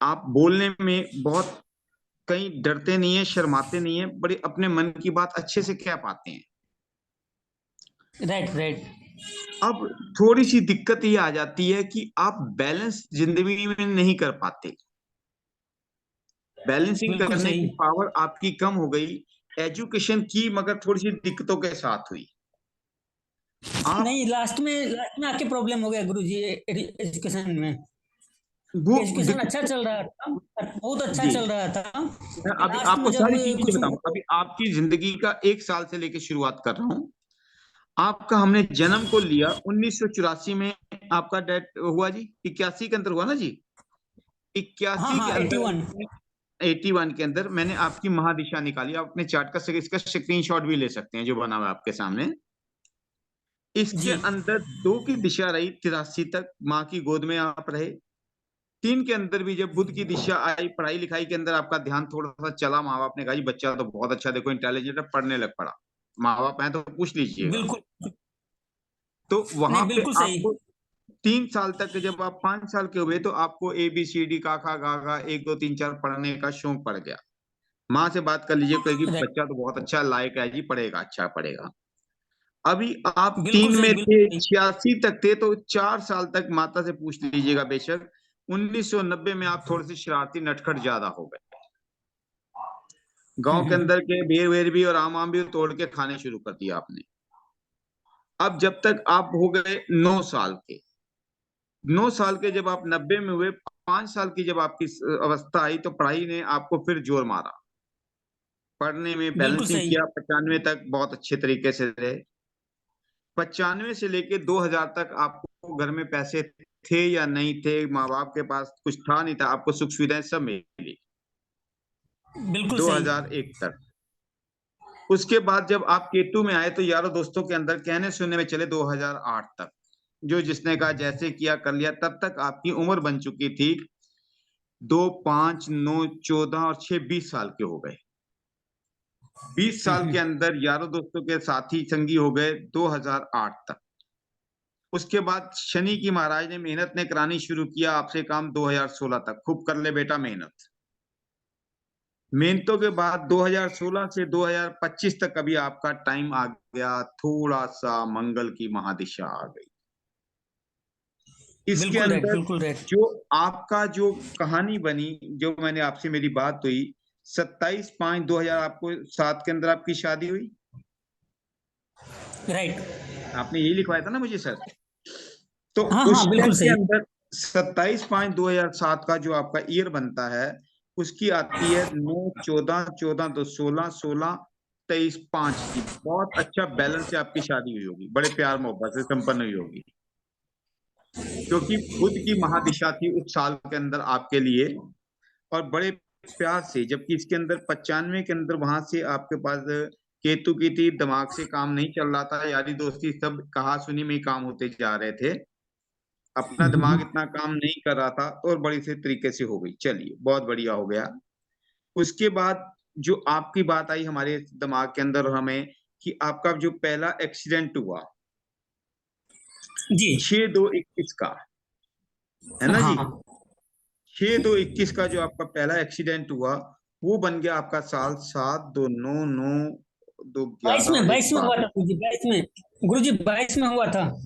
आप बोलने में बहुत कहीं डरते नहीं है, शर्माते नहीं है, बड़े अपने मन की बात अच्छे से कह पाते हैं। Right right. अब थोड़ी सी दिक्कत ये आ जाती है कि आप बैलेंस जिंदगी में नहीं कर पाते, बैलेंसिंग बिल्कुल करने सही। की पावर आपकी कम हो गई। एजुकेशन की मगर थोड़ी सी दिक्कतों के साथ हुई। आप नहीं लास्ट में आके प्रॉब्लम हो गया गुरुजी एजुकेशन में। वो एजुकेशन अच्छा दिक्कत, चल रहा था, बहुत अच्छा जी, चल रहा था। मैं अभी लास्ट में आपको जब सारी चीजें कुछ बताऊं, अभी आपकी जिंदगी का 1 साल से लेके शुरुआत कर रहा हूं। आपका हमने जन्म को लिया 1984 में, आपका डेट हुआ जी 81 के अंदर हुआ ना जी? हाँ 81 के हाँ अंदर 81। 81 के अंदर मैंने आपकी महादिशा निकाली। आप अपने चार्ट का इसका स्क्रीनशॉट भी ले सकते हैं जो बना हुआ है आपके सामने। इसके जी अंदर 2 की दिशा रही 83 तक, माँ की गोद में आप रहे। 3 के अंदर भी जब बुध की दिशा आई, पढ़ाई लिखाई के अंदर आपका ध्यान थोड़ा सा चला, माँ बाप ने कहा जी बच्चा तो बहुत अच्छा, देखो इंटेलिजेंट है, पढ़ने लग पड़ा। माँ बाप हैं तो पूछ लीजिएगा। बिल्कुल। तो वहां नहीं पे बिल्कुल सही। आपको 3 साल तक, जब आप 5 साल के हुए तो आपको ABCD का खा गा गा 1 2 3 4 पढ़ने का शौक पड़ गया। माँ से बात कर लीजिए, कहेगी राइट। बच्चा तो बहुत अच्छा लायक है जी, पढ़ेगा, अच्छा पढ़ेगा। अभी आप बिल्कुल 3 सही में थे, बिल्कुल सही। 86 तक थे, तो 4 साल तक माता से पूछ लीजिएगा बेशक। 1990 में आप थोड़े से शरारती नटखट ज्यादा हो गए, गांव के हम्म। अंदर के बेर वेर भी और आम आम भी तोड़ के खाने शुरू कर दिया आपने। अब जब तक आप हो गए 9 साल के, 9 साल के जब आप 90 में हुए, 5 साल की जब आपकी अवस्था आई तो पढ़ाई ने आपको फिर जोर मारा, पढ़ने में बिल्कुल बैलेंसिंग सही। किया, 95 तक बहुत अच्छे तरीके से रहे। 95 से लेके 2000 तक आपको घर में पैसे थे या नहीं थे, माँ बाप के पास कुछ था नहीं था, आपको सुख सुविधाएं सब मिली बिल्कुल सही। 2001 तक। उसके बाद जब आप केतु में आए तो यारों दोस्तों के अंदर कहने सुनने में चले 2008 तक, जो जिसने कहा जैसे किया कर लिया। तब तक आपकी उम्र बन चुकी थी 2, 5, 9, 14 और 6, 20 साल के हो गए। 20 साल के अंदर यारों दोस्तों के साथी संगी हो गए 2008 तक। उसके बाद शनि की महाराज ने मेहनत ने करानी शुरू किया आपसे काम 2016 तक। खूब कर ले बेटा मेहनत। मेहनतों के बाद 2016 से 2025 तक अभी आपका टाइम आ गया, थोड़ा सा मंगल की महादिशा आ गई। इसके बिल्कुल राइट, अंदर बिल्कुल राइट। जो आपका जो कहानी बनी, जो मैंने आपसे मेरी बात हुई 27/5/2000 आपको 7 के अंदर आपकी शादी हुई। राइट। आपने यही लिखवाया था ना मुझे सर? तो हाँ उस हाँ, टाइम बिल्कुल के सही। अंदर 27/5/2007 का जो आपका ईयर बनता है, उसकी आती है 9, 14, 14 तो 16, 16, 23, 5 की। बहुत अच्छा बैलेंस से आपकी शादी हुई होगी, बड़े प्यार मोहब्बत से संपन्न हुई होगी, क्योंकि बुध की महादिशा थी उस साल के अंदर आपके लिए, और बड़े प्यार से। जबकि इसके अंदर 95 के अंदर वहां से आपके पास केतु की थी, दिमाग से काम नहीं चल रहा था, यारी दोस्ती सब कहा सुनी में ही काम होते जा रहे थे, अपना दिमाग इतना काम नहीं कर रहा था, और बड़ी से तरीके से हो गई। चलिए बहुत बढ़िया हो गया। उसके बाद जो आपकी बात आई हमारे दिमाग के अंदर, हमें कि आपका जो पहला एक्सीडेंट हुआ जी। 6/2/21 का, है ना जी? हाँ, 6/2/21 का जो आपका पहला एक्सीडेंट हुआ, वो बन गया आपका साल 7/2/9/9/2/11 और 22 में हुआ 1/12। था गुरुजी, 22 में। गुरुजी 22 में हुआ था।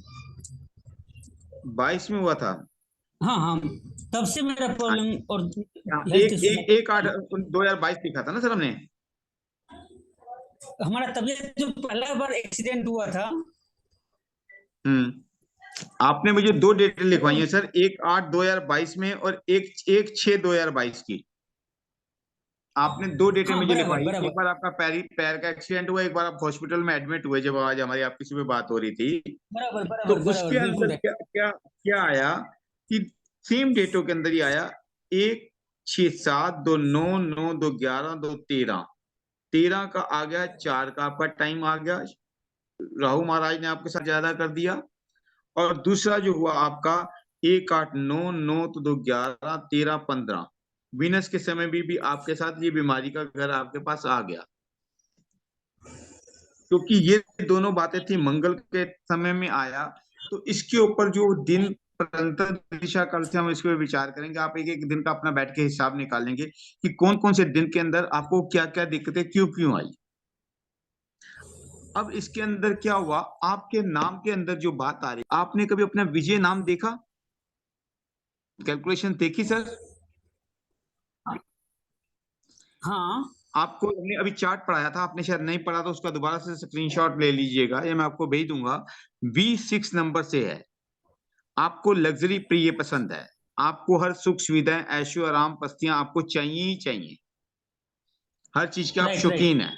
22 में हुआ था। हाँ हाँ, तब से मेरा प्रॉब्लम और हाँ, हेल्थ एक इशू। एक 1/8/2022 लिखा था ना सर हमने? हमारा तबीयत जो पहला बार एक्सीडेंट हुआ था। आपने मुझे 2 डेट लिखवाई है सर, 1/8/2022 में और 1/6/2022 की। आपने 2 डेटें हाँ, मुझे बराबर लिखवाई। एक बराबर। बार आपका पैर का एक्सीडेंट हुआ, एक बार आप हॉस्पिटल में एडमिट हुए, जब आज हमारी आपकी सुबह बात हो रही थी। बराबर तो बराबर उसके बराबर, बिल्कुल अंदर राइट। क्या क्या क्या आया कि सेम डेटों के अंदर ही आया, 1/6/7/2/9/9/2/11/2/13। 13 का आ गया, 4 का आपका टाइम आ गया, राहु महाराज ने आपके साथ ज्यादा कर दिया। और दूसरा जो हुआ आपका 1/8/9/9 तो 2/11/13/15, वीनस के समय भी आपके साथ ये बीमारी का घर आपके पास आ गया। क्योंकि ये दोनों बातें थी मंगल के समय में आया, तो इसके ऊपर जो दिन प्रंतर दिशा कल से हम इस पर विचार करेंगे। आप एक एक दिन का अपना बैठ के हिसाब निकालेंगे कि कौन कौन से दिन के अंदर आपको क्या क्या दिक्कतें क्यों क्यों आई। अब इसके अंदर क्या हुआ, आपके नाम के अंदर जो बात आ रही, आपने कभी अपना विजय नाम देखा? कैलकुलेशन देखी सर? हाँ आपको हमने अभी चार्ट पढ़ाया था, आपने शायद नहीं पढ़ा, तो उसका दोबारा से स्क्रीनशॉट ले लीजिएगा, ये मैं आपको भेज दूंगा। V6 नंबर से है। आपको लग्जरी प्रिय पसंद है, आपको हर सुख सुविधाएं ऐशो आराम पस्तियां आपको चाहिए ही चाहिए, हर चीज के आप राइट राइट। शौकीन हैं।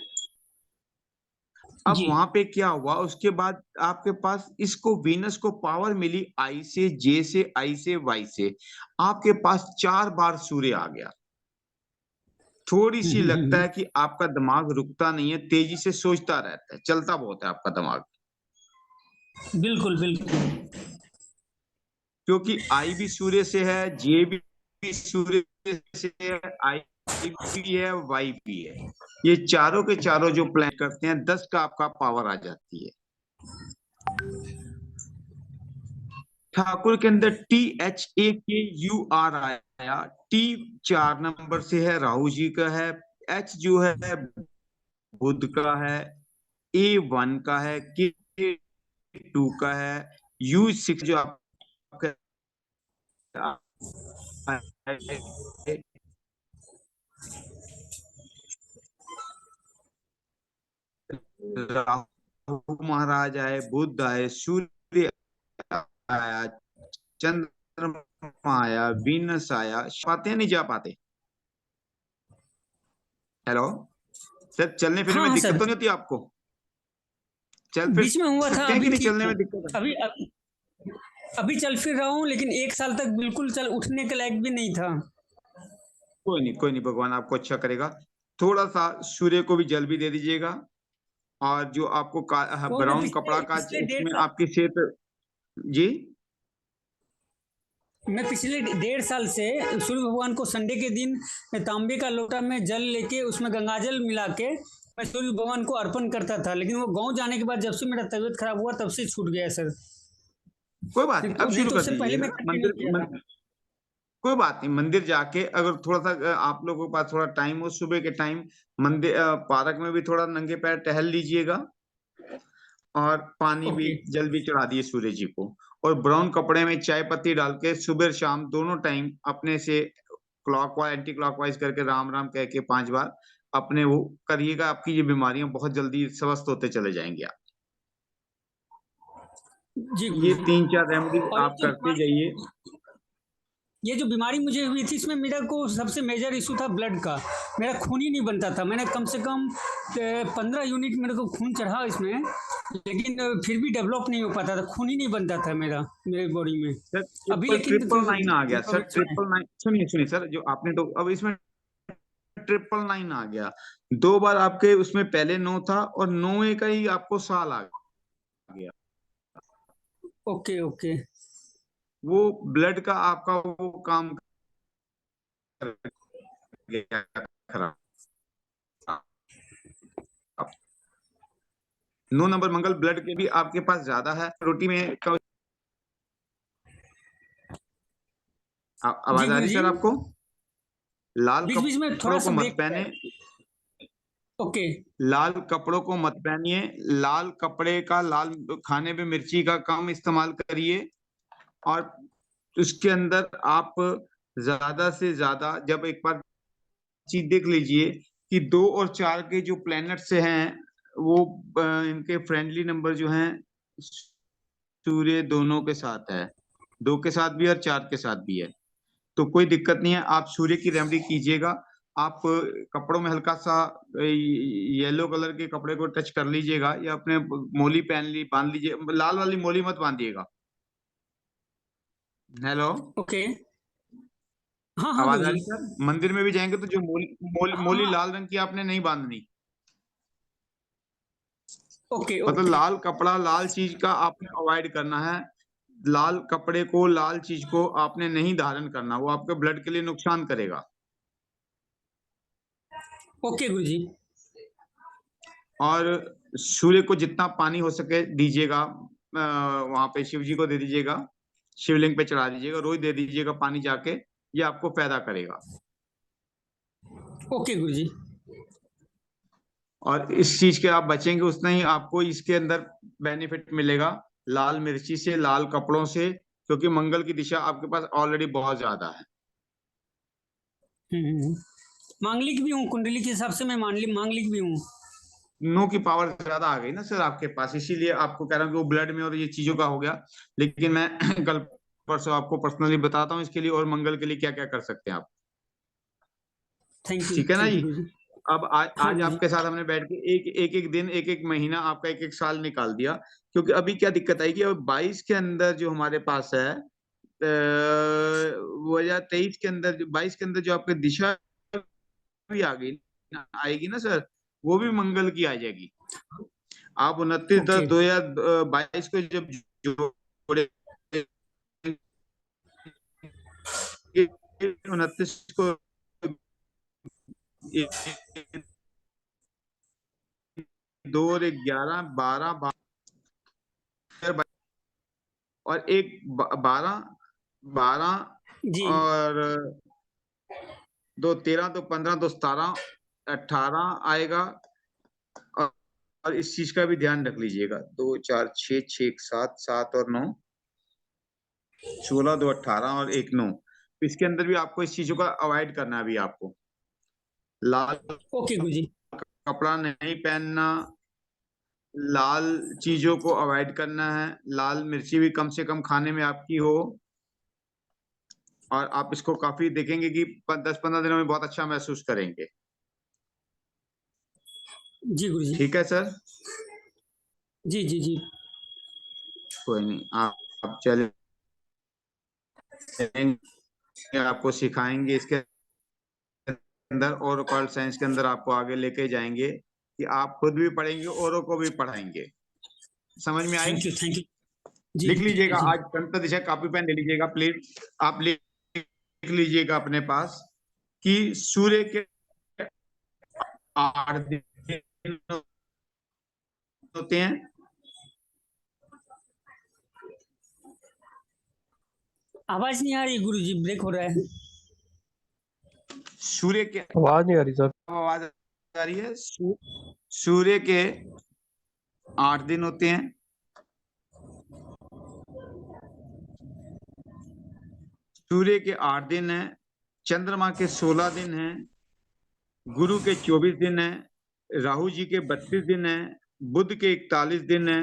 अब जी। वहां पे क्या हुआ, उसके बाद आपके पास इसको वीनस को पावर मिली आई से, जे से, आई से, वाई से। आपके पास 4 बार सूर्य आ गया। थोड़ी सी लगता है कि आपका दिमाग रुकता नहीं है, तेजी से सोचता रहता है, चलता बहुत है आपका दिमाग। बिल्कुल बिल्कुल। क्योंकि आई भी सूर्य से है, जे भी सूर्य से है, आई भी है, वाई भी है। ये चारों के चारों जो प्लान करते हैं, 10 का आपका पावर आ जाती है। ठाकुर के अंदर THAKUR आया। T 4 नंबर से है, राहु जी का है। H जो है बुध का है। A1 का है। K2 का है। U6 जो आपका राहु महाराज आए, बुध आए, सूर्य आया, चंद्रमा आया, वीनस आया। पाते हैं नहीं जा पाते? हेलो सर, चलने फिरने हाँ में हाँ दिक्कत सर, तो नहीं होती आपको? चल फिर बीच में हुआ था सकते हैं कि अभी नहीं, ठीक चलने है। में दिक्कत है? अभी अभी चल फिर रहा हूँ, लेकिन 1 साल तक बिल्कुल चल उठने के लायक भी नहीं था। कोई नहीं, भगवान आपको अच्छा करेगा। थोड़ा सा सूर्य को भी जल भी दे दीजिएगा। और जो आपको वो मैं ब्राउन पिछले कपड़ा का पिछले डेढ़ उसमें साल आपकी सेहत। जी। मैं पिछले 1.5 साल से सूर्य भगवान को संडे के दिन तांबे का लोटा में जल लेके उसमें गंगाजल मिला के मैं सूर्य भगवान को अर्पण करता था, लेकिन वो गांव जाने के बाद जब से मेरा तबीयत खराब हुआ तब से छूट गया सर। कोई बात नहीं, नहीं तो अब नहीं शुरू तो कर उससे पहले दीजिएगा मैं कंटिन्यू किया था। कोई बात नहीं, मंदिर जाके अगर थोड़ा सा आप लोगों के पास थोड़ा टाइम हो सुबह के टाइम, मंदिर पार्क में भी थोड़ा नंगे पैर टहल लीजिएगा। और पानी भी, ओके। जल भी चढ़ा दिए सूर्य जी को। और ब्राउन कपड़े में चाय पत्ती डाल के सुबह शाम दोनों टाइम अपने से क्लॉकवाइज एंटी क्लॉकवाइज करके राम राम कह के 5 बार अपने वो करिएगा। आपकी ये बीमारियां बहुत जल्दी स्वस्थ होते चले जाएंगे आप। जी गुरु ये जी। 3-4 रेमेडी और आप करते जाइए। ये जो बीमारी मुझे हुई थी इसमें मेरा को सबसे मेजर इशू था ब्लड का। मेरा खून ही नहीं बनता था। मैंने कम से कम 15 यूनिट मेरे को खून चढ़ा इसमें, लेकिन फिर भी डेवलप नहीं हो पाता था। खून ही नहीं बनता था मेरे बॉडी में। सर अभी ट्रिपल लेकिन ट्रिपल नाइन आ गया सर, इम्प्रूवमेंट्स है। 999। सुनिए सुनिए सर, जो आपने तो अब इसमें 999 आ गया। 2 बार आपके उसमें पहले 9 था और 9 का ही आपको साल आ गया। Okay okay. वो ब्लड का आपका वो काम कर गया खराब। 9 नंबर मंगल ब्लड के भी आपके पास ज्यादा है रोटी में जी आवाज आ गुरु रही जी। सर आपको? लाल बीच बीच में थोड़ा कपड़ों को सा मत ब्रेक हो रहा पहने। है। ओके। लाल कपड़ों को मत पहनिए। लाल कपड़े का, लाल खाने में मिर्ची का कम इस्तेमाल करिए। और उसके अंदर आप ज्यादा से ज्यादा, जब एक बार चीज देख लीजिए कि 2 और 4 के जो प्लैनेट्स हैं वो इनके फ्रेंडली नंबर जो हैं सूर्य दोनों के साथ है। 2 के साथ भी और 4 के साथ भी है। तो कोई दिक्कत नहीं है, आप सूर्य की रेमेडी कीजिएगा। आप कपड़ों में हल्का सा येलो कलर के कपड़े को टच कर लीजिएगा या अपने मोली पहन ली बांध लीजिए। लाल वाली मोली मत बांधिएगा। Hello, okay. हाँ हाँ आवाज गुरु आ जी। रही सर? मंदिर में भी जाएंगे तो जो हाँ मोली हाँ। लाल रंग की आपने नहीं बांधनी। ओके मतलब ओके। लाल कपड़ा, लाल चीज का आपने अवॉइड करना है। लाल कपड़े को, लाल चीज को आपने नहीं धारण करना, वो आपके ब्लड के लिए नुकसान करेगा। ओके गुरु जी। और सूर्य को जितना पानी हो सके दीजिएगा। वहां पे शिव जी को दे दीजिएगा, शिवलिंग पे चढ़ा दीजिएगा, रोज दे दीजिएगा पानी जाके। ये आपको फायदा करेगा। ओके गुरु जी। और इस चीज के आप बचेंगे उतना ही आपको इसके अंदर बेनिफिट मिलेगा, लाल मिर्ची से, लाल कपड़ों से। क्योंकि मंगल की दिशा आपके पास ऑलरेडी बहुत ज्यादा है। हम्म, हम्म, हम्म। मांगलिक भी हूँ, कुंडली के हिसाब से मैं मांगलिक भी हूँ। नो की पावर ज्यादा आ गई ना सर आपके पास, इसीलिए आपको कह रहा हूँ कि वो ब्लड में और ये चीजों का हो गया। लेकिन मैं कल परसों आपको पर्सनली बताता हूँ इसके लिए और मंगल के लिए क्या क्या कर सकते हैं आप। ठीक है ना थैंक जी? यू गुरु जी। अब आज हाँ आज गुरु जी। आपके साथ हमने बैठ के एक एक एक दिन, एक एक महीना, आपका एक एक साल निकाल दिया। क्योंकि अभी क्या दिक्कत आएगी, अब 22 के अंदर जो हमारे पास है, 2023 के अंदर, जो 22 के अंदर जो आपकी दिशा भी आ गई, आएगी ना सर, वो भी मंगल की आ जाएगी। आप 29/10 ओके 2022 को जब जोड़े, 29 को 2 और 1 11 12 और एक 12 12 जी। और 2 13, 2 15, 2 17 18 आएगा। और इस चीज का भी ध्यान रख लीजिएगा, 2 4 6 6 7 7 और 9 16 2 18 और 1 9। इसके अंदर भी आपको इस चीजों का अवॉइड करना है। अभी आपको लाल ओके गुरु जी। कपड़ा नहीं पहनना, लाल चीजों को अवॉइड करना है, लाल मिर्ची भी कम से कम खाने में आपकी हो। और आप इसको काफी देखेंगे कि 10-15 दिनों में बहुत अच्छा महसूस करेंगे। जी गुरु जी। ठीक है सर? जी जी जी। कोई नहीं, आप चले आपको सिखाएंगे इसके अंदर, और ऑकल्ट साइंस के अंदर आपको आगे लेके जाएंगे कि आप खुद भी पढ़ेंगे औरों को भी पढ़ाएंगे। समझ में आई? थैंक यू जी लिख लीजिएगा, जी आज तंत्र दिशा कॉपी पेन ले लीजिएगा प्लीज। आप लिख लीजिएगा अपने पास कि सूर्य के 8 दिन होते हैं। आवाज नहीं आ रही गुरुजी, ब्रेक हो रहा है। सूर्य के, आवाज नहीं आ रही सर। आवाज आ रही है? सूर्य के 8 दिन होते हैं। सूर्य के 8 दिन है, चंद्रमा के 16 दिन है, गुरु के 24 दिन है, राहु जी के 32 दिन है, बुध के 41 दिन है,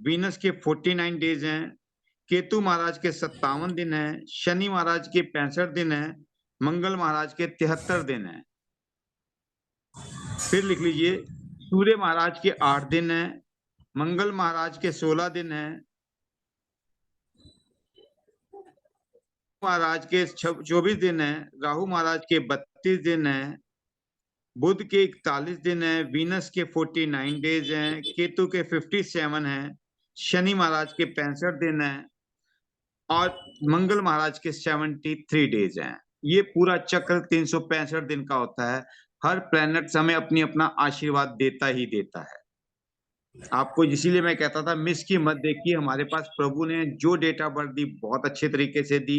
वीनस के 49 डेज हैं, केतु महाराज के 57 दिन है, शनि महाराज के 65 दिन है, मंगल महाराज के 73 दिन है। फिर लिख लीजिए, सूर्य महाराज के 8 दिन है, मंगल महाराज के 16 दिन है, महाराज के 24 दिन है, राहु महाराज के 32 दिन है, बुध के 41 दिन है, वीनस के 49 डेज हैं, केतु के 57 है, शनि महाराज के 65 दिन है, और मंगल महाराज के 73 डेज हैं। ये पूरा चक्र 365 दिन का होता है। हर प्लैनेट हमें अपनी अपना आशीर्वाद देता ही देता है। आपको इसीलिए मैं कहता था मिस की मत देखिए। हमारे पास प्रभु ने जो डेट ऑफ बर्थ दी बहुत अच्छे तरीके से दी,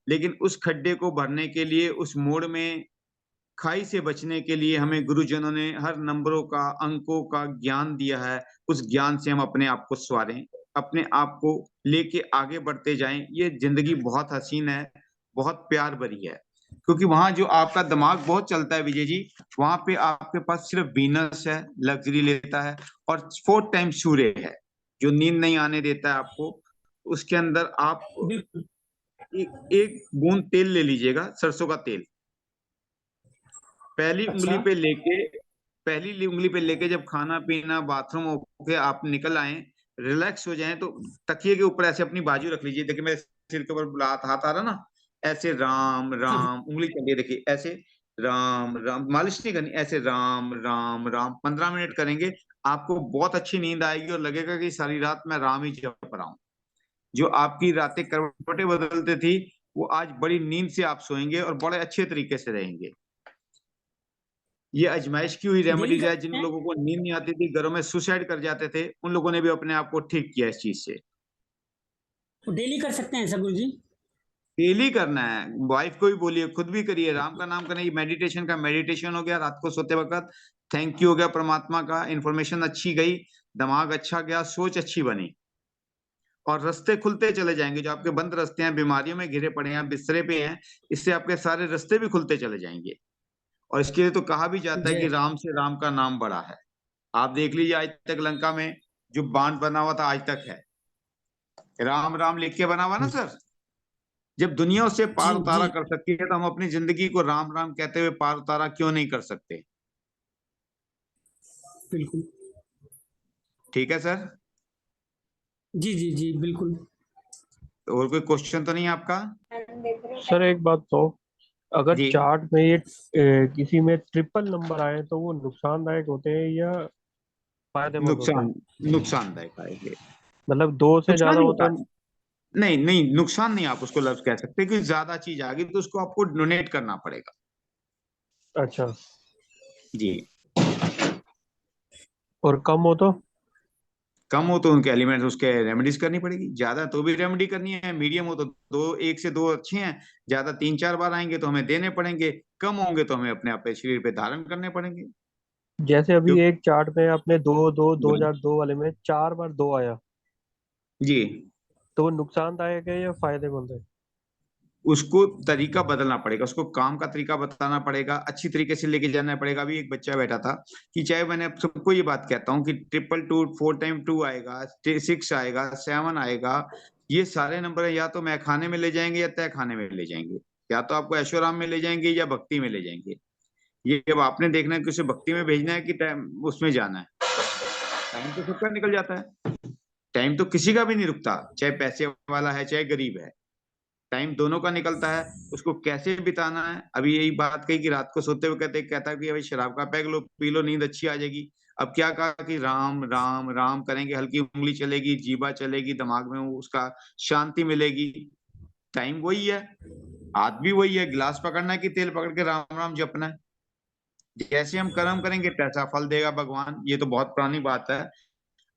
लेकिन उस खड्डे को भरने के लिए, उस मोड़ में खाई से बचने के लिए हमें गुरुजनों ने हर नंबरों का, अंकों का ज्ञान दिया है। उस ज्ञान से हम अपने आप को संवारें, अपने आप को लेके आगे बढ़ते जाएं। ये जिंदगी बहुत हसीन है, बहुत प्यार भरी है, क्योंकि वहां जो आपका दिमाग बहुत चलता है विजय जी, वहां पे आपके पास सिर्फ वीनस है, लग्जरी लेता है, और 4 टाइम सूर्य है जो नींद नहीं आने देता है आपको। उसके अंदर आप एक बूंद तेल ले लीजिएगा, सरसों का तेल। पहली उंगली पे लेके जब खाना पीना बाथरूम होके आप निकल आए, रिलैक्स हो जाएं, तो तकिए के ऊपर ऐसे अपनी बाजू रख लीजिए। देखिए मेरे सिर के ऊपर हाथ आ रहा ना, ऐसे राम राम उंगली चलिए, देखिए ऐसे राम राम, मालिश नहीं करनी, ऐसे राम राम राम 15 मिनट करेंगे, आपको बहुत अच्छी नींद आएगी और लगेगा कि सारी रात मैं राम ही जप रहा हूँ। जो आपकी रातें करवटें बदलते थी, वो आज बड़ी नींद से आप सोएंगे और बड़े अच्छे तरीके से रहेंगे। ये आजमाइश की हुई डेली रेमेडीज है। जिन करते हैं, लोगों को नींद नहीं आती थी, घरों में सुसाइड कर जाते थे, उन लोगों ने भी अपने आप को ठीक किया इस चीज से। डेली कर सकते हैं ऐसा गुरुजी? डेली करना है, वाइफ को भी बोलिए, खुद भी करिए, राम का नाम करना। मेडिटेशन का मेडिटेशन हो गया रात को सोते वक्त, थैंक यू हो गया परमात्मा का, इंफॉर्मेशन अच्छी गई, दिमाग अच्छा गया, सोच अच्छी बनी, और रास्ते खुलते चले जाएंगे। जो आपके बंद रास्ते हैं, बीमारियों में घिरे पड़े हैं, बिस्तरे पे हैं, इससे आपके सारे रास्ते भी खुलते चले जाएंगे। और इसके लिए तो कहा भी जाता है कि जय राम से राम का नाम बड़ा है। आप देख लीजिए, आज तक लंका में जो बांध बना हुआ था आज तक है, राम राम लिख के बना हुआ ना सर। जब दुनिया उससे जी पार उतारा जी कर सकती है, तो हम अपनी जिंदगी को राम राम कहते हुए पार उतारा क्यों नहीं कर सकते? बिल्कुल। ठीक है सर। जी जी जी बिल्कुल। तो और कोई क्वेश्चन तो नहीं है आपका? सर एक बात तो, अगर जी, चार्ट में ये किसी में ट्रिपल नंबर आए तो वो नुकसानदायक होते हैं या फायदेमंद होते हैं? नुकसान, नुकसानदायक आएंगे। मतलब 2 से नुकसान ज्यादा नहीं हो होता, तो? नहीं नहीं, नुकसान नहीं आप उसको लफ्ज कह सकते, कि ज्यादा चीज आ गई तो उसको आपको डोनेट करना पड़ेगा। अच्छा। जी। और कम हो तो? कम हो तो उनके एलिमेंट्स, उसके रेमेडीज करनी पड़ेगी। ज्यादा तो भी रेमेडी करनी है, मीडियम हो तो दो, एक से दो अच्छे हैं, ज्यादा 3-4 बार आएंगे तो हमें देने पड़ेंगे, कम होंगे तो हमें अपने अपने शरीर पे धारण करने पड़ेंगे। जैसे अभी जो एक चार्ट में अपने 2002 वाले में 4 बार 2 आया, जी, तो वो नुकसानदायक है या फायदेमंद है? उसको तरीका बदलना पड़ेगा, उसको काम का तरीका बताना पड़ेगा, अच्छी तरीके से लेके जाना पड़ेगा। अभी एक बच्चा बैठा था कि चाहे, मैंने सबको ये बात कहता हूँ कि 222, 4 टाइम 2 आएगा, 6 आएगा, 7 आएगा, ये सारे नंबर या तो मैं खाने में ले जाएंगे या तय खाने में ले जाएंगे, या तो आपको ऐशोराम में ले जाएंगे या भक्ति में ले जाएंगे। ये अब आपने देखना है कि उसे भक्ति में भेजना है कि टाइम उसमें जाना है। टाइम तो सबका निकल जाता है, टाइम तो किसी का भी नहीं रुकता, चाहे पैसे वाला है चाहे गरीब है, टाइम दोनों का निकलता है, उसको कैसे बिताना है। अभी यही बात कही कि रात को सोते हुए कहता है कि भाई शराब का पैक लो, पी लो, नींद अच्छी आ जाएगी। अब क्या कहा कि राम राम राम करेंगे, हल्की उंगली चलेगी, जीभा चलेगी, दिमाग में उसका शांति मिलेगी। टाइम वही है, हाथ भी वही है, गिलास पकड़ना है कि तेल पकड़ के राम राम जपना है। जैसे हम कर्म करेंगे तैसा फल देगा भगवान, ये तो बहुत पुरानी बात है।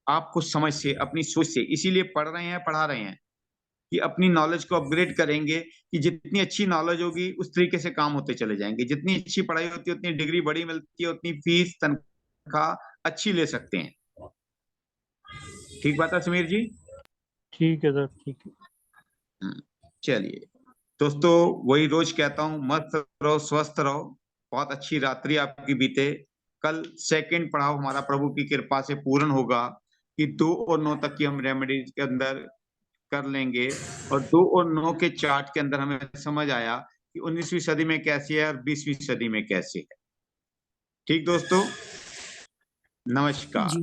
आपको समझ से, अपनी सोच से, इसीलिए पढ़ रहे हैं, पढ़ा रहे हैं कि अपनी नॉलेज को अपग्रेड करेंगे, कि जितनी अच्छी नॉलेज होगी उस तरीके से काम होते चले जाएंगे। जितनी अच्छी पढ़ाई होती है उतनी डिग्री बड़ी मिलती है, उतनी फीस तनख्वाह अच्छी ले सकते हैं। ठीक बात है समीर जी? ठीक है सर, ठीक है। चलिए दोस्तों, वही रोज कहता हूँ, मस्त रहो, स्वस्थ रहो, बहुत अच्छी रात्रि आपकी बीते। कल सेकंड पड़ाव हमारा प्रभु की कृपा से पूर्ण होगा कि 2 और 9 तक की हम रेमेडीज के अंदर कर लेंगे, और 2 और 9 के चार्ट के अंदर हमें समझ आया कि 19वीं सदी में कैसी है और 20वीं सदी में कैसी है। ठीक दोस्तों, नमस्कार। जी।